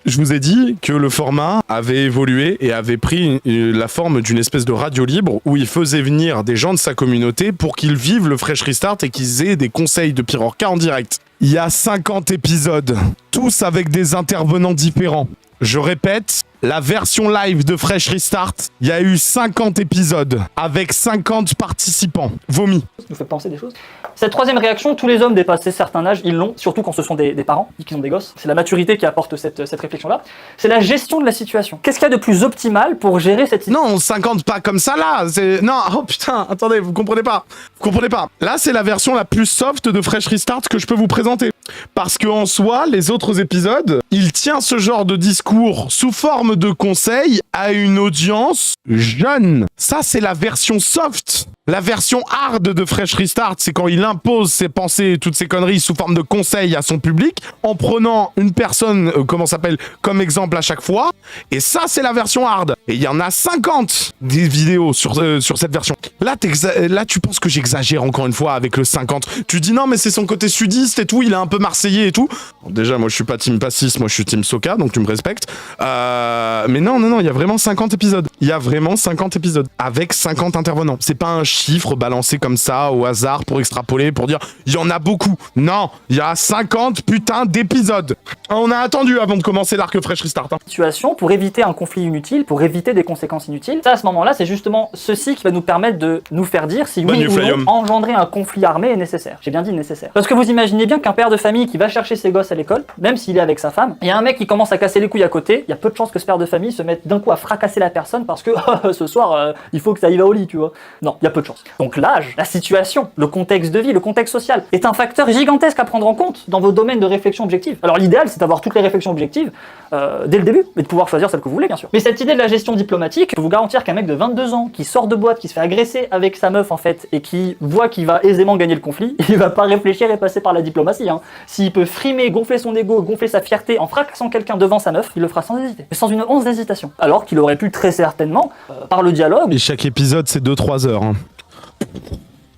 Je vous ai dit que le format avait évolué et avait pris la forme d'une espèce de radio libre où il faisait venir des gens de sa communauté pour qu'ils vivent le Fresh Restart et qu'ils aient des conseils de Pirorca en direct. Il y a 50 épisodes, tous avec des intervenants différents. Je répète, la version live de Fresh Restart, il y a eu 50 épisodes avec 50 participants. Vomi. Ça nous fait penser des choses. Cette troisième réaction, tous les hommes dépassés certains âges, ils l'ont, surtout quand ce sont des parents, qui ont des gosses. C'est la maturité qui apporte cette réflexion-là. C'est la gestion de la situation. Qu'est-ce qu'il y a de plus optimal pour gérer cette situation? Non, 50 pas comme ça là. Non, oh putain, attendez, vous comprenez pas. Vous comprenez pas. Là, c'est la version la plus soft de Fresh Restart que je peux vous présenter. Parce que en soi, les autres épisodes, il tient ce genre de discours sous forme de conseils à une audience jeune. Ça, c'est la version soft. La version hard de Fresh Restart, c'est quand il impose ses pensées et toutes ses conneries sous forme de conseils à son public, en prenant une personne, comme exemple à chaque fois. Et ça, c'est la version hard. Et il y en a 50 des vidéos sur cette version. Là, tu penses que j'exagère encore une fois avec le 50. Tu dis non, mais c'est son côté sudiste et tout, il est un peu marseillais et tout. Bon, déjà, moi, je suis pas team Passis, moi, je suis team Soka, donc tu me respectes. Mais non, il y a vraiment 50 épisodes. Il y a vraiment 50 épisodes avec 50 intervenants. C'est pas un chiffre balancé comme ça au hasard pour extrapoler, pour dire il y en a beaucoup. Non, il y a 50 putains d'épisodes. On a attendu avant de commencer l'arc Fresh Restart. Situation pour éviter un conflit inutile, pour éviter des conséquences inutiles. Ça, à ce moment-là, c'est justement ceci qui va nous permettre de nous faire dire si oui ou non engendrer un conflit armé est nécessaire. J'ai bien dit nécessaire. Parce que vous imaginez bien qu'un père de famille qui va chercher ses gosses à l'école, même s'il est avec sa femme, il y a un mec qui commence à casser les couilles à côté, il y a peu de chances que ce père de famille se mette d'un coup à fracasser la personne parce que ce soir, il faut que ça y va au lit, tu vois. Non, il y a peu de chances. Donc l'âge, la situation, le contexte de vie, le contexte social est un facteur gigantesque à prendre en compte dans vos domaines de réflexion objective. Alors l'idéal, c'est d'avoir toutes les réflexions objectives dès le début, et de pouvoir choisir celle que vous voulez, bien sûr. Mais cette idée de la gestion diplomatique, je peux vous garantir qu'un mec de 22 ans qui sort de boîte, qui se fait agresser avec sa meuf en fait, et qui voit qu'il va aisément gagner le conflit, il va pas réfléchir et passer par la diplomatie. Hein. S'il peut frimer, gonfler son ego, gonfler sa fierté en fracassant quelqu'un devant sa meuf, il le fera sans hésiter, mais sans une once d'hésitation. Alors qu'il aurait pu très certainement, par le dialogue... Et chaque épisode, c'est 2-3 heures. Hein.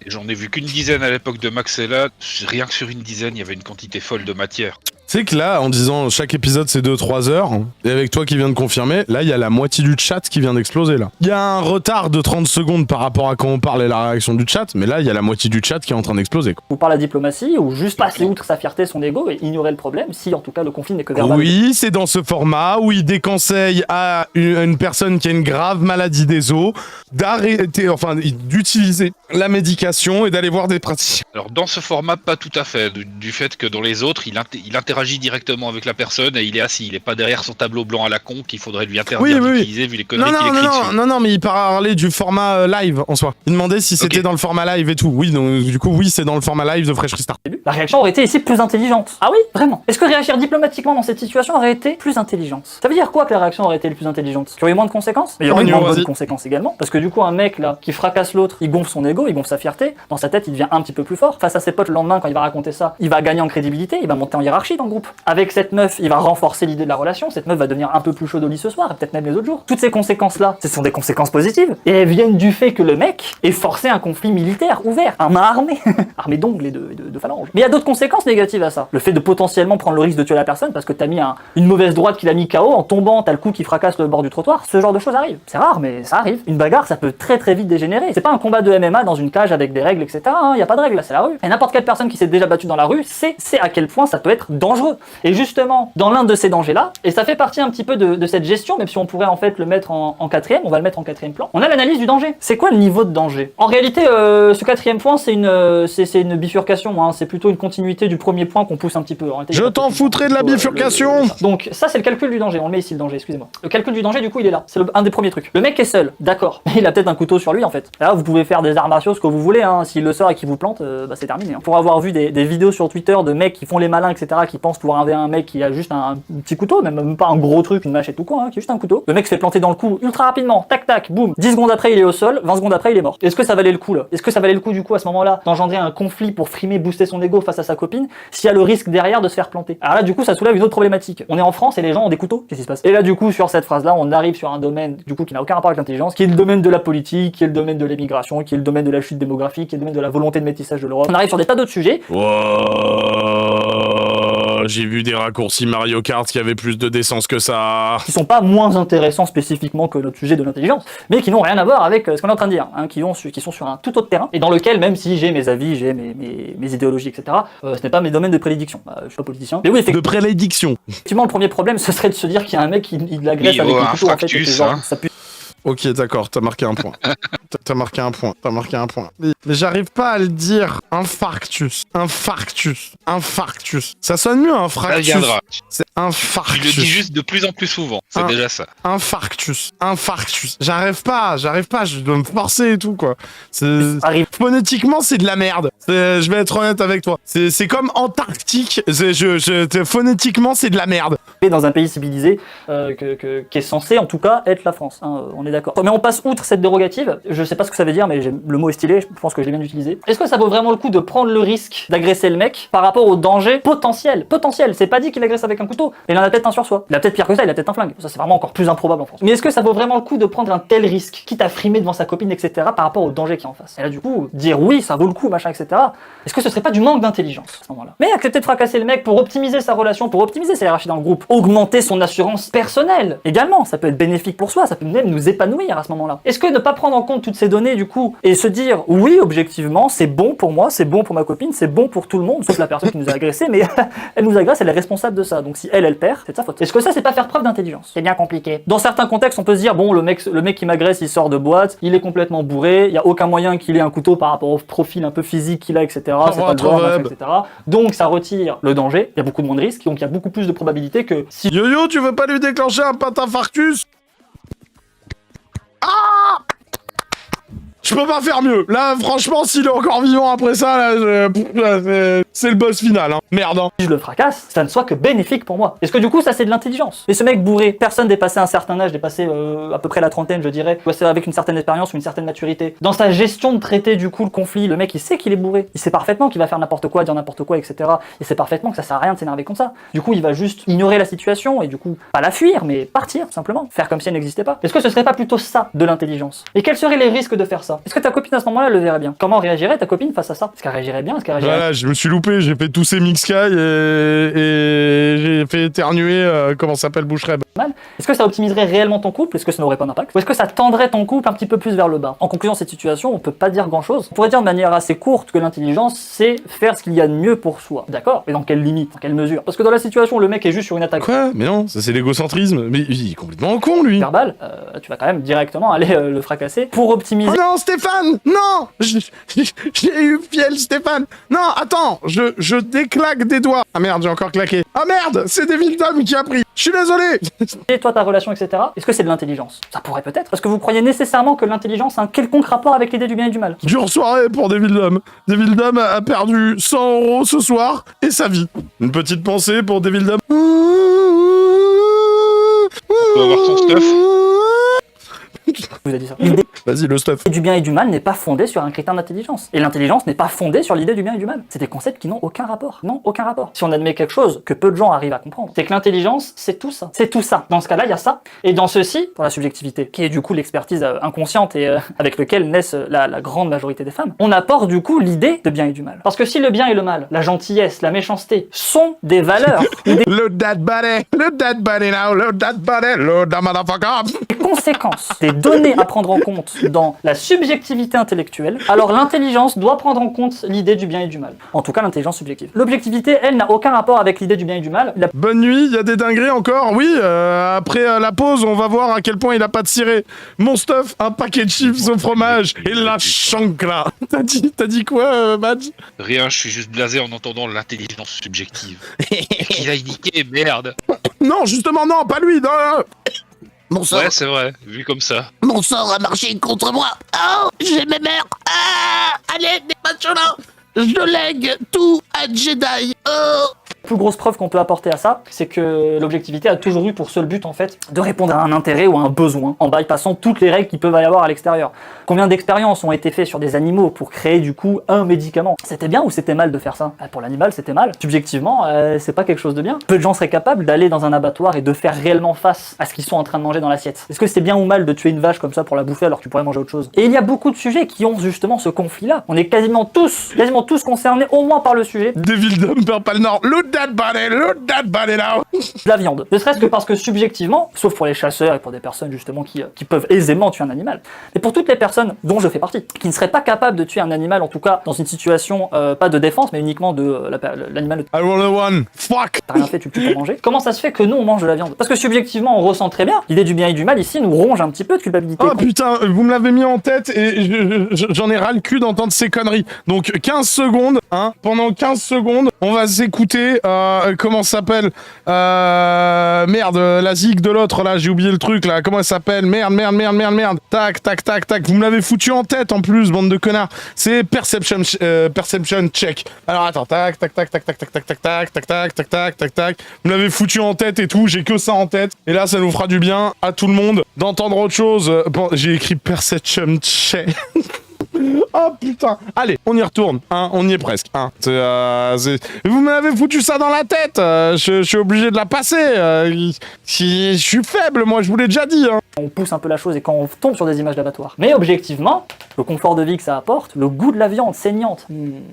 J'en ai vu qu'une dizaine à l'époque de Maxella. Rien que sur une dizaine, il y avait une quantité folle de matière. C'est que là, en disant chaque épisode c'est 2-3 heures, et avec toi qui viens de confirmer, là il y a la moitié du chat qui vient d'exploser là. Il y a un retard de 30 secondes par rapport à quand on parle et la réaction du chat, mais là il y a la moitié du chat qui est en train d'exploser. Ou par la diplomatie, ou juste passer outre sa fierté, son ego, et ignorer le problème, si en tout cas le conflit n'est que verbal. Oui, c'est dans ce format où il déconseille à une personne qui a une grave maladie des os d'arrêter, enfin d'utiliser la médication et d'aller voir des praticiens. Alors dans ce format, pas tout à fait, du fait que dans les autres, il interagit directement avec la personne et il est assis, il est pas derrière son tableau blanc à la con qu'il faudrait lui interdire d'utiliser vu les conneries qu'il écrit dessus. Non, mais il parlait du format live en soi. Il demandait si c'était dans le format live et tout. Oui, donc du coup, oui, c'est dans le format live de Fresh Restart. La réaction aurait été ici plus intelligente. Ah oui, vraiment. Est-ce que réagir diplomatiquement dans cette situation aurait été plus intelligente? Ça veut dire quoi que la réaction aurait été plus intelligente? Qu'il y aurait eu moins de conséquences? Mais il y aurait eu moins de bonnes conséquences également. Parce que du coup, un mec là qui fracasse l'autre, il gonfle son ego, il gonfle sa fierté. Dans sa tête, il devient un petit peu plus fort. Face à ses potes le lendemain, quand il va raconter ça, il va gagner en crédibilité, il va monter en hiérarchie dans le groupe. Avec cette meuf, il va renforcer l'idée de la relation. Cette meuf va devenir un peu plus chaude au lit ce soir, et peut-être même les autres jours. Toutes ces conséquences-là, ce sont des conséquences positives. Et elles viennent du fait que le mec ait forcé un conflit militaire ouvert, un main armé, armé d'ongles et de phalanges. Mais il y a d'autres conséquences négatives à ça. Le fait de potentiellement prendre le risque de tuer la personne parce que t'as mis une mauvaise droite qui l'a mis KO en tombant, t'as le coup qui fracasse le bord du trottoir. Ce genre de choses arrive. C'est rare, mais ça arrive. Une bagarre, ça peut très très vite dégénérer. C'est pas un combat de MMA dans une cage avec des règles, etc. Y a pas de règles, là, c'est la rue. Et n'importe quelle personne qui s'est déjà battue dans la rue sait à quel point ça peut être dangereux. Et justement, dans l'un de ces dangers-là, et ça fait partie un petit peu de cette gestion, même si on pourrait en fait le mettre en quatrième, on va le mettre en quatrième plan, on a l'analyse du danger. C'est quoi le niveau de danger? En réalité, ce quatrième point, c'est une bifurcation, hein. C'est plutôt une continuité du premier point qu'on pousse un petit peu. Je t'en foutrais de la bifurcation. Donc ça, c'est le calcul du danger. On le met ici, le danger, excusez-moi. Le calcul du danger, du coup, il est là. C'est un des premiers trucs. Le mec est seul, d'accord. Il a peut-être un couteau sur lui, en fait. Là, vous pouvez faire des arts martiaux, ce que vous voulez, hein. S'il le sort et qu'il vous plante, bah, c'est terminé. Hein. Pour avoir vu des vidéos sur Twitter de mecs qui font les malins, etc., qui pensent pouvoir enlever un mec qui a juste un petit couteau, même pas un gros truc, une machette ou quoi, hein, qui est juste un couteau. Le mec se fait planter dans le cou ultra rapidement, tac tac, boum. 10 secondes après, il est au sol, 20 secondes après, il est mort. Est-ce que ça valait le coup, là? Est-ce que ça valait le coup, du coup, à ce moment-là, d'engendrer un conflit pour frimer, booster son ego face à sa copine, s'il y a le risque derrière de se faire planter? Alors là, du coup, ça soulève une autre problématique. On est en France et les gens ont des couteaux. Qu'est-ce qui se passe? Et là, du coup, sur cette phrase-là, on arrive sur un domaine, du coup, qui n'a aucun rapport avec l'intelligence, qui est le domaine de la politique, qui est le domaine de l'immigration, qui est le domaine de la chute démographique, qui est le domaine de la volonté de métissage de l'Europe. On arrive sur des tas d'autres sujets. J'ai vu des raccourcis Mario Kart qui avaient plus de décence que ça. Qui sont pas moins intéressants spécifiquement que notre sujet de l'intelligence, mais qui n'ont rien à voir avec ce qu'on est en train de dire, hein, qui sont sur un tout autre terrain, et dans lequel, même si j'ai mes avis, j'ai mes idéologies, etc., ce n'est pas mes domaines de prédilection. Je suis pas politicien. Mais oui, de prédilection. Effectivement, le premier problème, ce serait de se dire qu'il y a un mec qui l'agresse avec un couteau, en fait, et que genre, ça pue. Ok, d'accord, t'as marqué un point. T'as marqué un point. Mais j'arrive pas à le dire. Infarctus. Ça sonne mieux, infarctus. Ça viendra. C'est infarctus. Tu le dis juste de plus en plus souvent. C'est déjà ça. Infarctus. J'arrive pas. Je dois me forcer et tout, quoi. Phonétiquement, c'est de la merde. Je vais être honnête avec toi. C'est comme Antarctique. Phonétiquement, c'est de la merde. Dans un pays civilisé qui est censé, en tout cas, être la France. Hein, on est d'accord. Mais on passe outre cette dérogative. Je sais pas ce que ça veut dire, mais le mot est stylé. Je pense que je l'ai bien utilisé. Est-ce que ça vaut vraiment le coup de prendre le risque d'agresser le mec par rapport au danger potentiel? C'est pas dit qu'il agresse avec un couteau. Il en a peut-être un sur soi. Il a peut-être pire que ça. Il a peut-être un flingue. Ça, c'est vraiment encore plus improbable en France. Mais est-ce que ça vaut vraiment le coup de prendre un tel risque, quitte à frimer devant sa copine, etc., par rapport au danger qui est en face? Et là, du coup, dire oui, ça vaut le coup, machin, etc. Est-ce que ce serait pas du manque d'intelligence à ce moment-là? Mais accepter de fracasser le mec pour optimiser sa relation, pour optimiser sa hiérarchie dans le groupe, augmenter son assurance personnelle également, ça peut être bénéfique pour soi, ça peut même nous épanouir à ce moment-là. Est-ce que ne pas prendre en compte toutes ces données du coup et se dire oui, objectivement, c'est bon pour moi, c'est bon pour ma copine, c'est bon pour tout le monde, sauf la personne qui nous a agressé, mais elle nous agresse, elle est responsable de ça. Donc si elle perd, c'est de sa faute. Est-ce que ça, c'est pas faire preuve d'intelligence? C'est bien compliqué. Dans certains contextes, on peut se dire bon, le mec qui m'agresse, il sort de boîte, il est complètement bourré, il y a aucun moyen qu'il ait un couteau par rapport au profil un peu physique qu'il a, etc. C'est pas le genre, etc. Donc ça retire le danger, il y a beaucoup moins de risques, donc il y a beaucoup plus de probabilité que si... Yo-yo, tu veux pas lui déclencher un infarctus? Ah! Je peux pas faire mieux. Là, franchement, s'il est encore vivant après ça, là, c'est le boss final. Hein. Merde. Hein. Si je le fracasse, ça ne soit que bénéfique pour moi. Est-ce que du coup, ça c'est de l'intelligence? Et ce mec bourré, personne dépassé un certain âge, dépassé à peu près la trentaine, je dirais, ou avec une certaine expérience ou une certaine maturité. Dans sa gestion de traiter du coup le conflit, le mec il sait qu'il est bourré. Il sait parfaitement qu'il va faire n'importe quoi, dire n'importe quoi, etc. Il sait parfaitement que ça sert à rien de s'énerver comme ça. Du coup, il va juste ignorer la situation et du coup, pas la fuir, mais partir, tout simplement. Faire comme si elle n'existait pas. Est-ce que ce serait pas plutôt ça de l'intelligence? Et quels seraient les risques de faire ça? Est-ce que ta copine à ce moment-là le verrait bien? Comment réagirait ta copine face à ça? Est-ce qu'elle réagirait bien? Est-ce qu'elle réagirait... Voilà, je me suis loupé. coupé, j'ai fait tous ces mixkai et j'ai fait éternuer, comment ça s'appelle, Bouchereb. Est-ce que ça optimiserait réellement ton couple? Est-ce que ça n'aurait pas d'impact? Ou est-ce que ça tendrait ton couple un petit peu plus vers le bas? En conclusion de cette situation, on peut pas dire grand-chose. On pourrait dire de manière assez courte que l'intelligence, c'est faire ce qu'il y a de mieux pour soi. D'accord? Mais dans quelle limite? Dans quelle mesure? Parce que dans la situation où le mec est juste sur une attaque Quoi? Mais non, ça c'est l'égocentrisme. Mais il est complètement con, lui. verbale, tu vas quand même directement aller le fracasser pour optimiser. Oh non, Stéphane! Non! J'ai eu fiel, Stéphane! Non, attends! Je déclaque des doigts! Ah merde, j'ai encore claqué. Ah merde! C'est Devildom qui a pris! Je suis désolé! Et toi, ta relation, etc. Est-ce que c'est de l'intelligence? Ça pourrait peut-être. Parce que vous croyez nécessairement que l'intelligence a un quelconque rapport avec l'idée du bien et du mal. Dure soirée pour Devildom. Devildom a perdu 100 € ce soir et sa vie. Une petite pensée pour Devildom. On peut avoir son stuff. Vous avez dit ça. L'idée Vas-y, le stuff. du bien et du mal n'est pas fondée sur un critère d'intelligence. Et l'intelligence n'est pas fondée sur l'idée du bien et du mal. C'est des concepts qui n'ont aucun rapport. Non, aucun rapport. Si on admet quelque chose que peu de gens arrivent à comprendre, c'est que l'intelligence, c'est tout ça. C'est tout ça. Dans ce cas-là, il y a ça. Et dans ceci, pour la subjectivité, qui est du coup l'expertise inconsciente et avec lequel naissent la grande majorité des femmes, on apporte du coup l'idée de bien et du mal. Parce que si le bien et le mal, la gentillesse, la méchanceté, sont des valeurs ou des Load that body now, load that body, load that motherfucker. conséquences, des données à prendre en compte dans la subjectivité intellectuelle, alors l'intelligence doit prendre en compte l'idée du bien et du mal. En tout cas, l'intelligence subjective. L'objectivité, elle, n'a aucun rapport avec l'idée du bien et du mal. Bonne nuit, il y a des dingueries encore. Oui, après la pause, on va voir à quel point il a pas de ciré. Mon stuff, un paquet de chips au fromage et la chancla. T'as dit quoi, Madge? Rien, je suis juste blasé en entendant l'intelligence subjective. Il a indiqué, merde. Non, justement, non, pas lui. Non. Mon sort, Ouais, c'est vrai, vu comme ça. mon sort a marché contre moi. Oh, j'ai mes mères. Ah, allez, des machos là. Je lègue tout à Jedi. Oh. La plus grosse preuve qu'on peut apporter à ça, c'est que l'objectivité a toujours eu pour seul but, en fait, de répondre à un intérêt ou à un besoin, en bypassant toutes les règles qu'il peut y avoir à l'extérieur. Combien d'expériences ont été faites sur des animaux pour créer, du coup, un médicament? C'était bien ou c'était mal de faire ça? Pour l'animal, c'était mal. Subjectivement, c'est pas quelque chose de bien. Peu de gens seraient capables d'aller dans un abattoir et de faire réellement face à ce qu'ils sont en train de manger dans l'assiette. Est-ce que c'est bien ou mal de tuer une vache comme ça pour la bouffer alors que tu pourrais manger autre chose? Et il y a beaucoup de sujets qui ont justement ce conflit-là. On est quasiment tous concernés au moins par le sujet Devildom perd pas le nord. Load that body now. de la viande. Ne serait-ce que parce que subjectivement, sauf pour les chasseurs et pour des personnes justement qui peuvent aisément tuer un animal, mais pour toutes les personnes dont je fais partie, qui ne seraient pas capables de tuer un animal, en tout cas dans une situation pas de défense, mais uniquement de l'animal. I roll a one. Fuck. T'as rien fait, tu le tues pour manger. Comment ça se fait que nous on mange de la viande? Parce que subjectivement on ressent très bien l'idée du bien et du mal ici nous ronge un petit peu de culpabilité. Oh putain, vous me l'avez mis en tête et j'en ai ras le cul d'entendre ces conneries. Donc 15 secondes, hein. Pendant 15 secondes, on va s'écouter, comment ça s'appelle? Merde, la zig de l'autre là, j'ai oublié le truc là. Comment elle s'appelle? Merde. Tac. Vous me l'avez foutu en tête en plus, bande de connards. C'est Perception Check. Alors attends, tac. Vous me l'avez foutu en tête et tout, j'ai que ça en tête. Et là, ça nous fera du bien à tout le monde d'entendre autre chose. Bon, j'ai écrit Perception Check. Oh putain. Allez, on y retourne, hein, on y est presque. Hein. Vous m'avez foutu ça dans la tête. Je suis obligé de la passer. Je suis faible, moi, je vous l'ai déjà dit. Hein. On pousse un peu la chose et quand on tombe sur des images d'abattoir. Mais objectivement, le confort de vie que ça apporte, le goût de la viande saignante,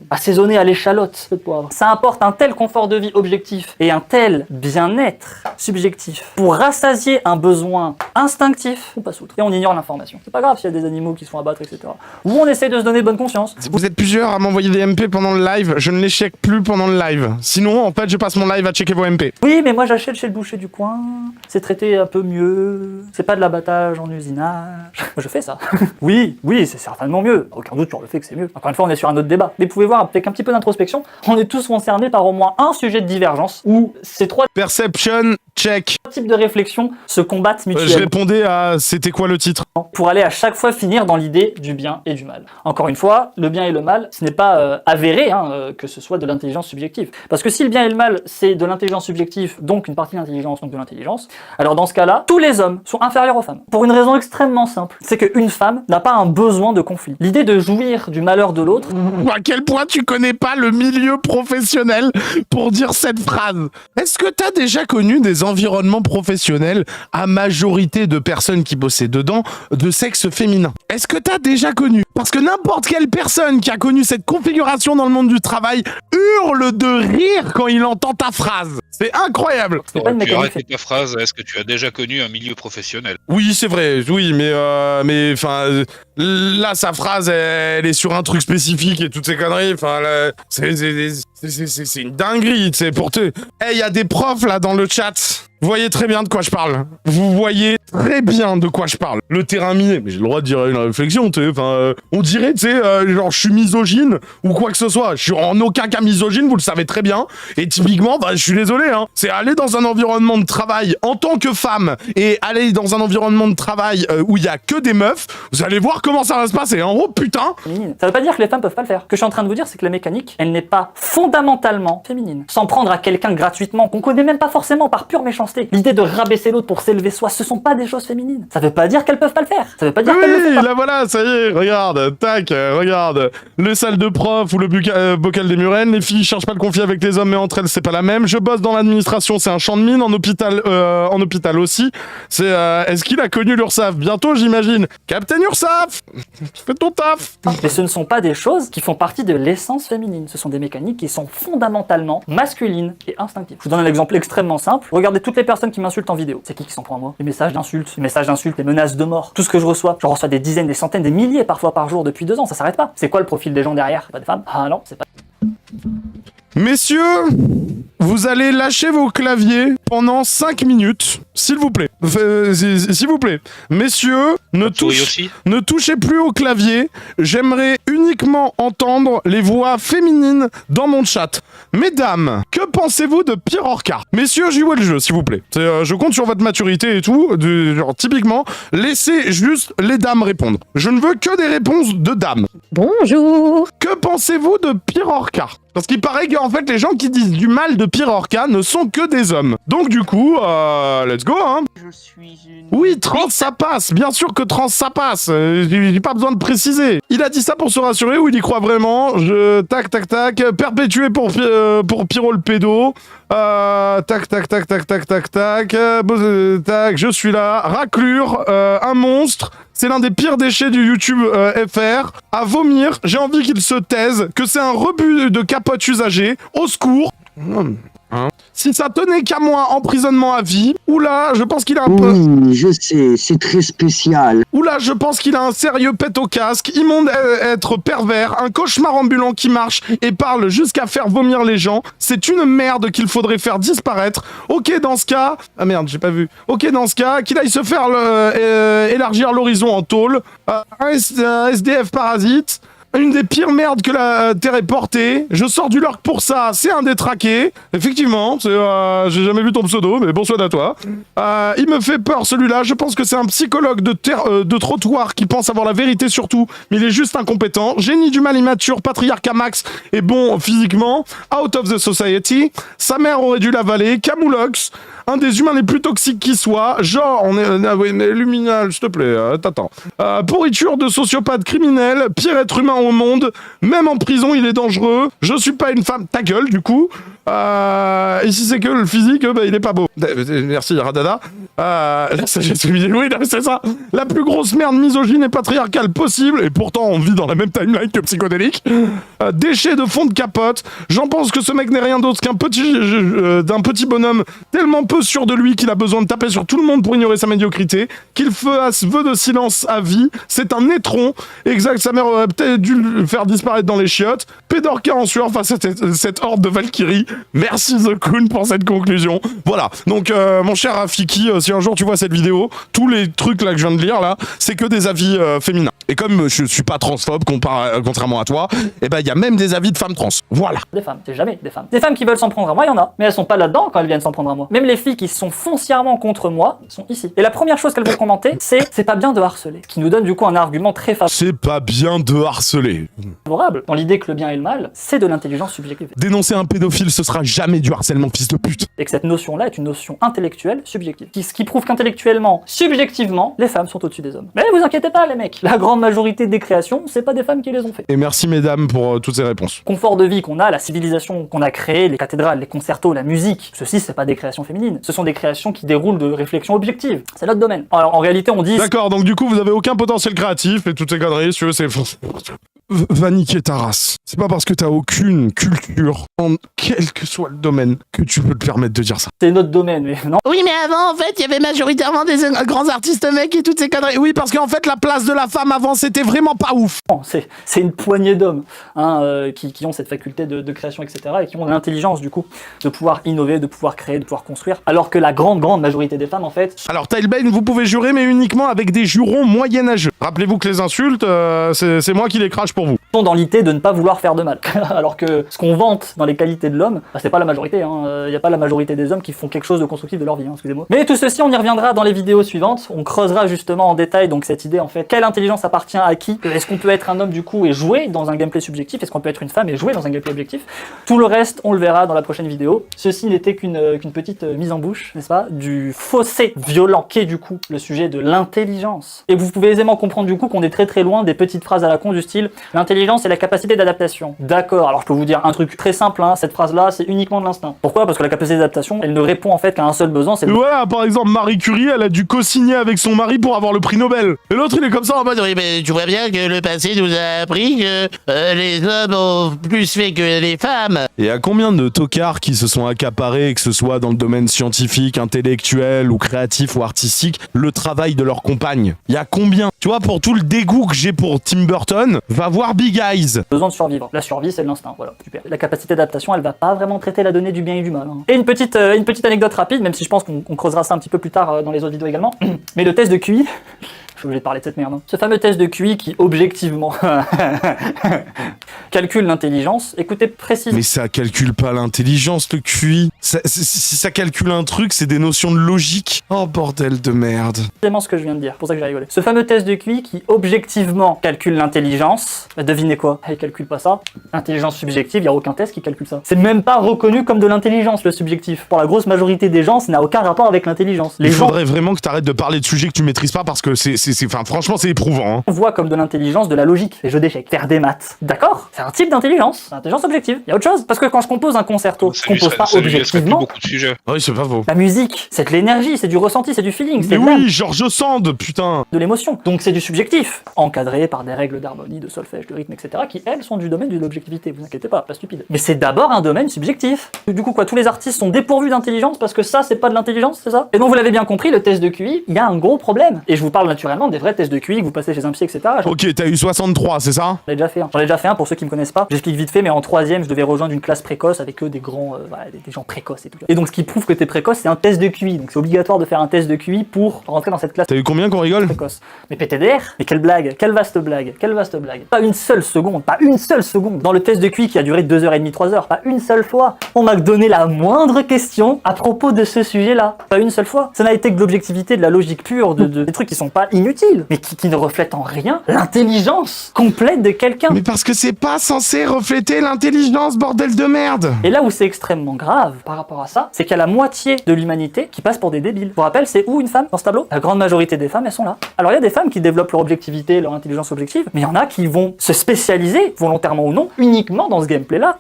assaisonnée à l'échalote de poivre, ça apporte un tel confort de vie objectif et un tel bien-être subjectif pour rassasier un besoin instinctif, on passe outre. Et on ignore l'information. C'est pas grave s'il y a des animaux qui se font abattre, etc. Ou on essaie de se donner bonne conscience. Vous êtes plusieurs à m'envoyer des MP pendant le live. Je ne les check plus pendant le live. Sinon, en fait, je passe mon live à checker vos MP. Oui, mais moi j'achète chez le boucher du coin. C'est traité un peu mieux. C'est pas de l'abattage en usinage. Je fais ça. Oui, c'est certainement mieux. Aucun doute sur le fait que c'est mieux. Encore une fois, on est sur un autre débat. Mais vous pouvez voir, avec un petit peu d'introspection, on est tous concernés par au moins un sujet de divergence où ces trois Perception check. types de réflexion se combattent Je mutuellement répondais à c'était quoi le titre? pour aller à chaque fois finir dans l'idée du bien et du mal. Encore une fois, le bien et le mal, ce n'est pas avéré que ce soit de l'intelligence subjective. Parce que si le bien et le mal, c'est de l'intelligence subjective, donc une partie de l'intelligence, donc de l'intelligence, alors dans ce cas-là, tous les hommes sont inférieurs aux femmes. Pour une raison extrêmement simple, c'est qu'une femme n'a pas un besoin de conflit. L'idée de jouir du malheur de l'autre... À quel point tu connais pas le milieu professionnel pour dire cette phrase? Est-ce que t'as déjà connu des environnements professionnels à majorité de personnes qui bossaient dedans de sexe féminin. Est-ce que t'as déjà connu? Parce que n'importe quelle personne qui a connu cette configuration dans le monde du travail hurle de rire quand il entend ta phrase. C'est incroyable. C'est pas une Tu mécanique. arrêtes ta phrase, est-ce que tu as déjà connu un milieu professionnel? Oui, c'est vrai, oui, mais enfin, là, sa phrase, elle est sur un truc spécifique et toutes ces conneries, enfin, c'est une dinguerie, tu sais, pour te... Eh, il y a des profs, là, dans le chat. Vous voyez très bien de quoi je parle. Vous voyez très bien de quoi je parle. Le terrain miné, mais j'ai le droit de dire une réflexion, tu sais, enfin, on dirait, tu sais, genre, je suis misogyne ou quoi que ce soit. Je suis en aucun cas misogyne, vous le savez très bien. Et typiquement, bah, je suis désolé, hein, c'est aller dans un environnement de travail en tant que femme et aller dans un environnement de travail où il y a que des meufs, vous allez voir comment ça va se passer. En gros, putain. Féminine. Ça veut pas dire que les femmes peuvent pas le faire. Ce que je suis en train de vous dire, c'est que la mécanique, elle n'est pas fondamentalement féminine. S'en prendre à quelqu'un gratuitement, qu'on connaît même pas forcément par pure méchanceté. L'idée de rabaisser l'autre pour s'élever soi, ce sont pas des choses féminines. Ça veut pas dire qu'elles peuvent pas le faire. Ça veut pas dire qu'elles le font Oui, pas. là voilà, ça y est, regarde, tac, regarde. Le salle de prof ou le bocal des Murennes, les filles cherchent pas le conflit avec les hommes, mais entre elles, c'est pas la même. Je bosse dans l'administration, c'est un champ de mine, en hôpital aussi. C'est, est-ce qu'il a connu l'URSSAF? Bientôt, j'imagine. Captain URSSAF, fais ton taf. Mais ce ne sont pas des choses qui font partie de l'essence féminine. Ce sont des mécaniques qui sont fondamentalement masculines et instinctives. Je vous donne un exemple extrêmement simple. Regardez toutes les personnes qui m'insultent en vidéo. C'est qui s'en prend à moi? Les messages d'insultes, les menaces de mort. Tout ce que je reçois. J'en reçois des dizaines, des centaines, des milliers parfois par jour depuis 2 ans. Ça s'arrête pas. C'est quoi le profil des gens derrière? Pas des femmes? Ah non, c'est pas... Messieurs, vous allez lâcher vos claviers pendant 5 minutes, s'il vous plaît. S'il vous plaît. Messieurs, ne touchez plus au clavier. J'aimerais uniquement entendre les voix féminines dans mon chat. Mesdames, que pensez-vous de Pierre Orca? Messieurs, j'y vois le jeu, s'il vous plaît. Je compte sur votre maturité et tout. Genre, typiquement, laissez juste les dames répondre. Je ne veux que des réponses de dames. Bonjour. Que pensez-vous de Pierre Orca? Parce qu'il paraît qu'en fait, les gens qui disent du mal de Pierre Orca ne sont que des hommes. Donc du coup, let's go, hein. Je suis une... Oui, trans, ça passe. Bien sûr que trans, ça passe. J'ai pas besoin de préciser. Il a dit ça pour se rassurer ou il y croit vraiment? Tac, perpétué pour Pyro le pédo. Tac, je suis là. Raclure, un monstre. C'est l'un des pires déchets du YouTube FR. À vomir, j'ai envie qu'il se taise, que c'est un rebut de capote usagée. Au secours. Hein. Si ça tenait qu'à moi, emprisonnement à vie, oula, je pense qu'il a un peu... Oui, je sais, c'est très spécial. Oula, je pense qu'il a un sérieux pet au casque, immonde être pervers, un cauchemar ambulant qui marche et parle jusqu'à faire vomir les gens. C'est une merde qu'il faudrait faire disparaître. Ok, dans ce cas... Ah merde, j'ai pas vu. Ok, dans ce cas, qu'il aille se faire élargir l'horizon en tôle. Un SDF parasite. Une des pires merdes que la Terre ait portée. Je sors du lurk pour ça, c'est un détraqué. Effectivement, j'ai jamais vu ton pseudo, mais bon soit à toi. Il me fait peur celui-là, je pense que c'est un psychologue de trottoir qui pense avoir la vérité sur tout, mais il est juste incompétent. Génie du mal immature, patriarcat max et bon physiquement. Out of the society. Sa mère aurait dû l'avaler. Camoulox. Un des humains les plus toxiques qui soit. Genre, on est... oui, mais Luminal, s'il te plaît, t'attends. Pourriture de sociopathe criminel, pire être humain au monde. Même en prison, il est dangereux. Je suis pas une femme. Ta gueule, du coup. Et si c'est que le physique, bah, il est pas beau. Merci, Radada. Oui, c'est ça. La plus grosse merde misogyne et patriarcale possible. Et pourtant, on vit dans la même timeline que psychodélique. Déchet de fond de capote. J'en pense que ce mec n'est rien d'autre qu'un petit bonhomme tellement peu sûr de lui qu'il a besoin de taper sur tout le monde pour ignorer sa médiocrité, qu'il fasse vœu de silence à vie. C'est un étron. Exact, sa mère aurait peut-être dû le faire disparaître dans les chiottes. Pédorca en sueur face à cette horde de Valkyrie. Merci The Kun pour cette conclusion. Voilà. Donc, mon cher Rafiki, si un jour tu vois cette vidéo, tous les trucs là que je viens de lire là, c'est que des avis féminins. Et comme je suis pas transphobe, contrairement à toi, et ben il y a même des avis de femmes trans. Voilà. Des femmes, c'est jamais des femmes. Des femmes qui veulent s'en prendre à moi, il y en a. Mais elles sont pas là-dedans quand elles viennent s'en prendre à moi. Même les filles qui sont foncièrement contre moi sont ici. Et la première chose qu'elles vont commenter, c'est pas bien de harceler. Ce qui nous donne du coup un argument très favorable. C'est pas bien de harceler. désolé. favorable dans l'idée que le bien et le mal, c'est de l'intelligence subjective. Dénoncer un pédophile, ce sera jamais du harcèlement, fils de pute. Et que cette notion-là est une notion intellectuelle subjective. Ce qui prouve qu'intellectuellement, subjectivement, les femmes sont au-dessus des hommes. Mais vous inquiétez pas les mecs, la grande majorité des créations, c'est pas des femmes qui les ont fait. Et merci mesdames pour toutes ces réponses. Confort de vie qu'on a, la civilisation qu'on a créée, les cathédrales, les concertos, la musique, ceci c'est pas des créations féminines, ce sont des créations qui déroulent de réflexions objectives. C'est notre domaine. Alors en réalité on dit... D'accord, donc du coup vous avez aucun potentiel créatif et toutes ces conneries, si tu veux, c'est... Va niquer ta race. C'est pas parce que t'as aucune culture, en quel que soit le domaine, que tu peux te permettre de dire ça. C'est notre domaine, mais non. Oui, mais avant, en fait, il y avait majoritairement des grands artistes mecs et toutes ces conneries. Oui, parce qu'en fait la place de la femme avant c'était vraiment pas ouf. C'est une poignée d'hommes qui ont cette faculté de création, etc. et qui ont l'intelligence du coup de pouvoir innover, de pouvoir créer, de pouvoir construire, alors que la grande majorité des femmes en fait... Alors Tailbane, vous pouvez jurer mais uniquement avec des jurons moyenâgeux. Rappelez-vous que les insultes, c'est moi qui les crache pour vous. sont dans l'idée de ne pas vouloir faire de mal. Alors que ce qu'on vante dans les qualités de l'homme, bah, c'est pas la majorité, il n'y a pas la majorité des hommes qui font quelque chose de constructif de leur vie, excusez-moi. Mais tout ceci, on y reviendra dans les vidéos suivantes, on creusera justement en détail donc cette idée en fait, quelle intelligence appartient à qui, est-ce qu'on peut être un homme du coup et jouer dans un gameplay subjectif, est-ce qu'on peut être une femme et jouer dans un gameplay objectif. Tout le reste, on le verra dans la prochaine vidéo. Ceci n'était qu'une petite mise en bouche, n'est-ce pas, du fossé violent qu'est du coup le sujet de l'intelligence. Et vous pouvez aisément comprendre du coup qu'on est très loin des petites phrases à la con du style « l'intelligence c'est la capacité d'adaptation ». D'accord, alors je peux vous dire un truc très simple, hein, cette phrase-là c'est uniquement de l'instinct. Pourquoi? Parce que la capacité d'adaptation, elle ne répond en fait qu'à un seul besoin, c'est... Voilà, par exemple, Marie Curie, elle a dû co-signer avec son mari pour avoir le prix Nobel. Et l'autre, il est comme ça en mode... Oui, mais tu vois bien que le passé nous a appris que les hommes ont plus fait que les femmes. Et à combien de tocards qui se sont accaparés, que ce soit dans le domaine scientifique, intellectuel ou créatif ou artistique, le travail de leur compagne? Il y a combien? Tu vois, pour tout le dégoût que j'ai pour Tim Burton, va voir Big Eyes. Besoin de survivre. La survie, c'est de l'instinct, voilà, super. La capacité d'adaptation, elle va pas vraiment traiter la donnée du bien et du mal. Hein. Et une petite anecdote rapide, même si je pense qu'on creusera ça un petit peu plus tard dans les autres vidéos également. Mais le test de QI... Je suis obligé de parler de cette merde. Hein. Ce fameux test de QI qui, objectivement, calcule l'intelligence. Écoutez précisément. Mais ça calcule pas l'intelligence, le QI. Si ça calcule un truc, c'est des notions de logique. Oh, bordel de merde. C'est ce que je viens de dire, pour ça que j'ai rigolé. Ce fameux test de QI qui, objectivement, calcule l'intelligence. Bah, devinez quoi? Il calcule pas ça. Intelligence subjective, il y a aucun test qui calcule ça. C'est même pas reconnu comme de l'intelligence, le subjectif. Pour la grosse majorité des gens, ça n'a aucun rapport avec l'intelligence. Il faudrait vraiment que t'arrêtes de parler de sujets que tu maîtrises pas parce que franchement, c'est éprouvant. Hein. On voit comme de l'intelligence de la logique, les jeux d'échecs, faire des maths. D'accord? C'est un type d'intelligence, c'est intelligence objective. Il y a autre chose. Parce que quand je compose un concerto, je compose pas objectivement. Beaucoup de sujets. Oui, c'est pas faux. La musique, c'est de l'énergie, c'est du ressenti, c'est du feeling. Mais oui, George Sand, putain. De l'émotion. Donc c'est du subjectif, encadré par des règles d'harmonie, de solfège, de rythme, etc. qui, elles, sont du domaine de l'objectivité. Vous inquiétez pas stupide. Mais c'est d'abord un domaine subjectif. Du coup, quoi, tous les artistes sont dépourvus d'intelligence parce que ça, c'est pas de l'intelligence, c'est ça? Et donc, vous l'avez bien compris, le test de QI, il y a un gros problème. Et je vous parle naturellement des vrais tests de QI que vous passez chez un psy, etc. Ok, t'as eu 63, c'est ça? J'en ai déjà fait un. J'en ai déjà fait un pour ceux qui me connaissent pas. J'explique vite fait, mais en 3ème, je devais rejoindre une classe précoce avec eux des grands, des gens précoces et tout. Et donc, ce qui prouve que t'es précoce, c'est un test de QI. Donc, c'est obligatoire de faire un test de QI pour rentrer dans cette classe. T'as eu combien qu'on rigole? Précoce. Mais PTDR? Mais quelle blague? Quelle vaste blague? Quelle vaste blague? Pas une seule seconde, pas une seule seconde. Dans le test de QI qui a duré 2h30, 3h, pas une seule fois. On m'a donné la moindre question à propos de ce sujet-là. Pas une seule fois. Ça n'a été que de l'objectivité, de la logique pure, des trucs qui sont pas inutiles, mais qui ne reflètent en rien l'intelligence complète de quelqu'un. Mais parce que c'est pas censé refléter l'intelligence, bordel de merde. Et là où c'est extrêmement grave par rapport à ça, c'est qu'il y a la moitié de l'humanité qui passe pour des débiles. Je vous rappelle, c'est où une femme dans ce tableau? La grande majorité des femmes, elles sont là. Alors il y a des femmes qui développent leur objectivité, leur intelligence objective, mais il y en a qui vont se spécialiser, volontairement ou non, uniquement dans ce gameplay-là.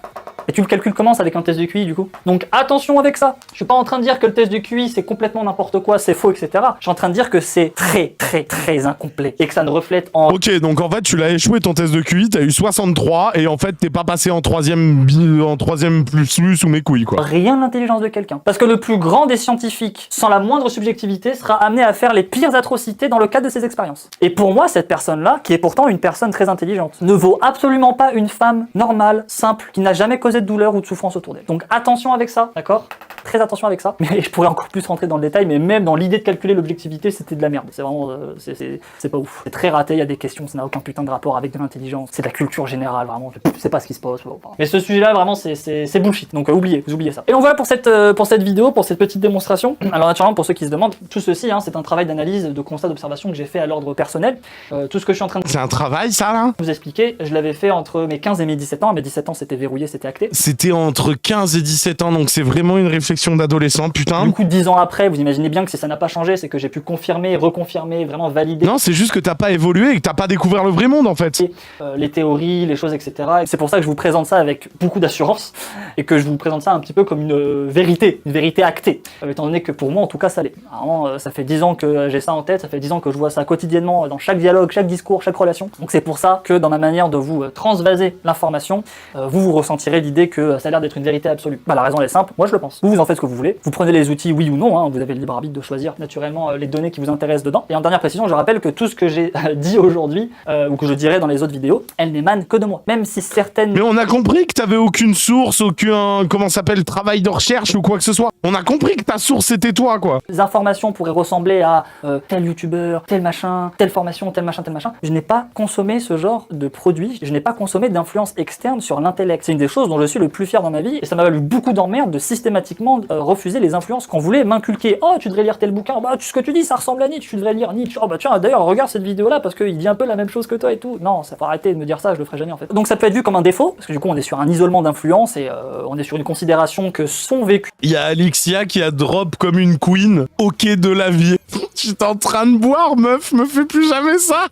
Et tu le calcules comment avec un test de QI du coup? Donc attention avec ça. Je suis pas en train de dire que le test de QI c'est complètement n'importe quoi, c'est faux, etc. Je suis en train de dire que c'est très incomplet et que ça ne reflète en... Ok, donc en fait tu l'as échoué ton test de QI, t'as eu 63 et en fait t'es pas passé en troisième plus sous mes couilles quoi. Rien de l'intelligence de quelqu'un. Parce que le plus grand des scientifiques, sans la moindre subjectivité, sera amené à faire les pires atrocités dans le cadre de ses expériences. Et pour moi, cette personne-là, qui est pourtant une personne très intelligente, ne vaut absolument pas une femme normale, simple, qui n'a jamais causé causer de douleur ou de souffrance autour d'elle. Donc attention avec ça, d'accord? Très attention avec ça. Mais je pourrais encore plus rentrer dans le détail, mais même dans l'idée de calculer l'objectivité, c'était de la merde. C'est vraiment, c'est pas ouf. C'est très raté, il y a des questions, ça n'a aucun putain de rapport avec de l'intelligence. C'est de la culture générale, vraiment. Je sais pas ce qui se passe. Mais ce sujet-là, vraiment, c'est bullshit. Donc oubliez ça. Et donc voilà pour cette vidéo, pour cette petite démonstration. Alors naturellement, pour ceux qui se demandent, tout ceci, hein, c'est un travail d'analyse, de constat, d'observation que j'ai fait à l'ordre personnel. Tout ce que je suis en train de C'est un travail, ça, là? vous expliquer, je l'avais fait entre mes 15 et mes 17 ans. À mes 17 ans, c'était verrouillé, c'était acté. C'était entre 15 et 17 ans, donc c'est vraiment une réflexion d'adolescent, putain. Du coup, 10 ans après, vous imaginez bien que si ça n'a pas changé, c'est que j'ai pu confirmer, reconfirmer, vraiment valider Non, c'est juste que t'as pas évolué et que t'as pas découvert le vrai monde, en fait. les théories, les choses, etc. Et c'est pour ça que je vous présente ça avec beaucoup d'assurance et que je vous présente ça un petit peu comme une vérité actée. Étant donné que pour moi, en tout cas, ça l'est. Vraiment, ça fait 10 ans que j'ai ça en tête, ça fait 10 ans que je vois ça quotidiennement dans chaque dialogue, chaque discours, chaque relation. Donc c'est pour ça que dans ma manière de vous transvaser l'information, vous ressentirez l'idée que ça a l'air d'être une vérité absolue. Bah, la raison elle est simple, moi je le pense. Vous en faites ce que vous voulez, vous prenez les outils oui ou non, hein, vous avez le libre arbitre de choisir naturellement les données qui vous intéressent dedans. Et en dernière précision, je rappelle que tout ce que j'ai dit aujourd'hui, ou que je dirai dans les autres vidéos, elles n'émanent que de moi. Même si certaines... Mais on a compris que t'avais aucune source, aucun, comment ça s'appelle, travail de recherche ou quoi que ce soit. On a compris que ta source c'était toi, quoi. Les informations pourraient ressembler à tel youtubeur, tel machin, telle formation, tel machin, tel machin. Je n'ai pas consommé ce genre de produit, je n'ai pas consommé d'influence externe sur l'intellect. C'est une des choses dont je suis le plus fier dans ma vie et ça m'a valu beaucoup d'emmerde de systématiquement refuser les influences qu'on voulait m'inculquer. Oh, tu devrais lire tel bouquin, bah ce que tu dis ça ressemble à Nietzsche, tu devrais lire Nietzsche. Oh bah tiens, d'ailleurs regarde cette vidéo là parce qu'il dit un peu la même chose que toi et tout. Non, ça faut arrêter de me dire ça, je le ferai jamais en fait. Donc ça peut être vu comme un défaut parce que du coup on est sur un isolement d'influence et on est sur une considération que son vécu. Il y a Alexia qui a drop comme une queen au quai de la vie. J'étais en train de boire, meuf, me fais plus jamais ça.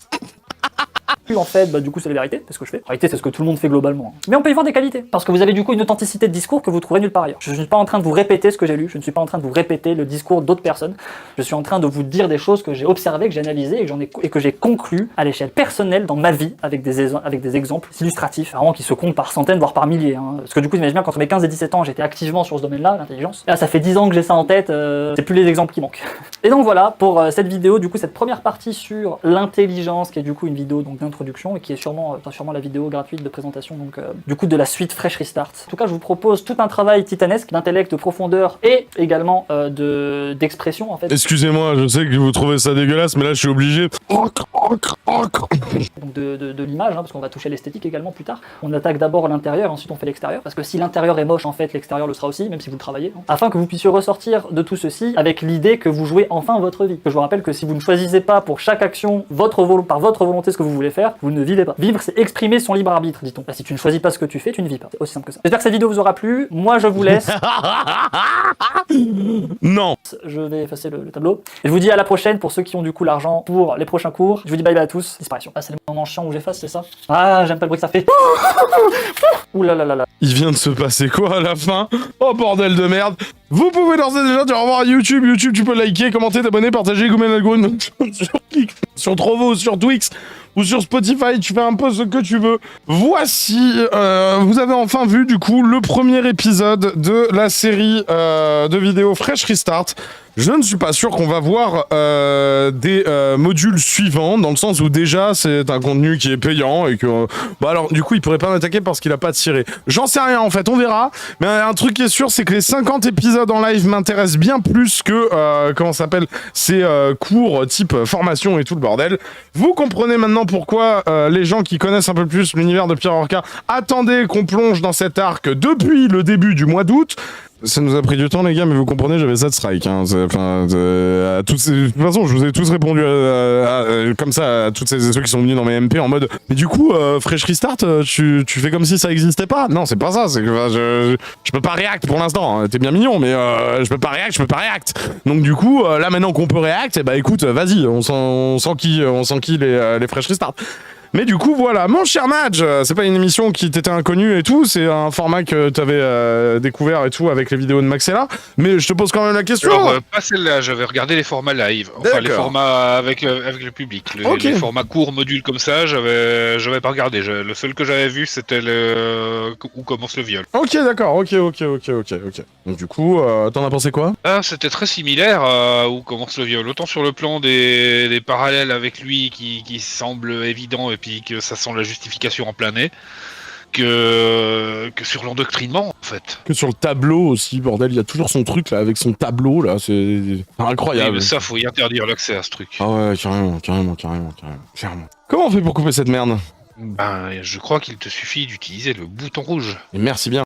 En fait, bah du coup c'est la vérité, c'est ce que je fais. En réalité c'est ce que tout le monde fait globalement. Mais on peut y voir des qualités, parce que vous avez du coup une authenticité de discours que vous trouverez nulle part ailleurs. Je ne suis pas en train de vous répéter ce que j'ai lu, je ne suis pas en train de vous répéter le discours d'autres personnes, je suis en train de vous dire des choses que j'ai observées, que j'ai analysées et que j'ai conclues à l'échelle personnelle dans ma vie, avec des exemples illustratifs, vraiment qui se comptent par centaines, voire par milliers. Hein. Parce que du coup imaginez bien qu'entre mes 15 et 17 ans j'étais activement sur ce domaine-là, l'intelligence. Là ça fait 10 ans que j'ai ça en tête, c'est plus les exemples qui manquent. Et donc voilà, pour cette vidéo, du coup cette première partie sur l'intelligence, qui est du coup une vidéo donc d'introduction et qui est sûrement la vidéo gratuite de présentation donc du coup de la suite Fresh Restart. En tout cas, je vous propose tout un travail titanesque d'intellect, de profondeur et également d'expression en fait. Excusez-moi, je sais que vous trouvez ça dégueulasse, mais là je suis obligé. Donc de l'image, hein, parce qu'on va toucher l'esthétique également plus tard. On attaque d'abord l'intérieur, ensuite on fait l'extérieur, parce que si l'intérieur est moche, en fait, l'extérieur le sera aussi, même si vous le travaillez, hein, afin que vous puissiez ressortir de tout ceci avec l'idée que vous jouez enfin votre vie. Que je vous rappelle que si vous ne choisissez pas pour chaque action par votre volonté ce que vous voulez faire, vous ne vivez pas. Vivre, c'est exprimer son libre arbitre, dit-on. Bah, si tu ne choisis pas ce que tu fais, tu ne vis pas. C'est aussi simple que ça. J'espère que cette vidéo vous aura plu. Moi, je vous laisse. Non. Je vais effacer le tableau. Et je vous dis à la prochaine pour ceux qui ont du coup l'argent pour les prochains cours. Je vous dis bye bye à tous. Disparition. Ah, c'est le moment chiant où j'efface, c'est ça? Ah, j'aime pas le bruit que ça fait. Ouh là là là là. Il vient de se passer quoi à la fin? Oh bordel de merde. Vous pouvez d'ores et déjà dire au revoir à YouTube. YouTube, tu peux liker, commenter, t'abonner, partager, gommer l'algorithme sur Trovo, sur Twix ou sur Spotify. Tu fais un peu ce que tu veux. Voici, vous avez enfin vu du coup le premier épisode de la série de vidéos Fresh Restart. Je ne suis pas sûr qu'on va voir des modules suivants, dans le sens où déjà c'est un contenu qui est payant et que... bah alors du coup il pourrait pas m'attaquer parce qu'il a pas tiré. J'en sais rien en fait, on verra. Mais un truc qui est sûr, c'est que les 50 épisodes en live m'intéressent bien plus que, comment ça s'appelle, ces cours type formation et tout le bordel. Vous comprenez maintenant pourquoi les gens qui connaissent un peu plus l'univers de Pierre Orca attendaient qu'on plonge dans cet arc depuis le début du mois d'août. Ça nous a pris du temps les gars, mais vous comprenez, j'avais ça de strike. Hein. De toute façon, je vous ai tous répondu comme ça à toutes ceux qui sont venus dans mes MP en mode mais du coup, Fresh Restart, tu fais comme si ça existait pas? Non, c'est pas ça, c'est que je peux pas react pour l'instant. Hein. T'es bien mignon, mais je peux pas react. Donc du coup, là maintenant qu'on peut react, eh bah écoute, vas-y, on sent qui les Fresh Restart. Mais du coup, voilà, mon cher Madge, c'est pas une émission qui t'était inconnue et tout, c'est un format que t'avais découvert et tout avec les vidéos de Maxella, mais je te pose quand même la question. Alors, pas celle-là, j'avais regardé les formats live, enfin les formats avec le public. Les formats courts, modules comme ça, j'avais pas regardé. Le seul que j'avais vu, c'était où commence le viol. Ok, d'accord, ok. Donc du coup, t'en as pensé quoi? Ah, c'était très similaire à où commence le viol, autant sur le plan des parallèles avec lui qui semblent évidents et puis que ça sent la justification en plein nez. que sur l'endoctrinement, en fait. Que sur le tableau aussi, bordel, il y a toujours son truc là, avec son tableau là, c'est incroyable. Oui, mais ça, faut y interdire l'accès à ce truc. Ah ouais, carrément. Comment on fait pour couper cette merde? Ben, je crois qu'il te suffit d'utiliser le bouton rouge. Et merci bien.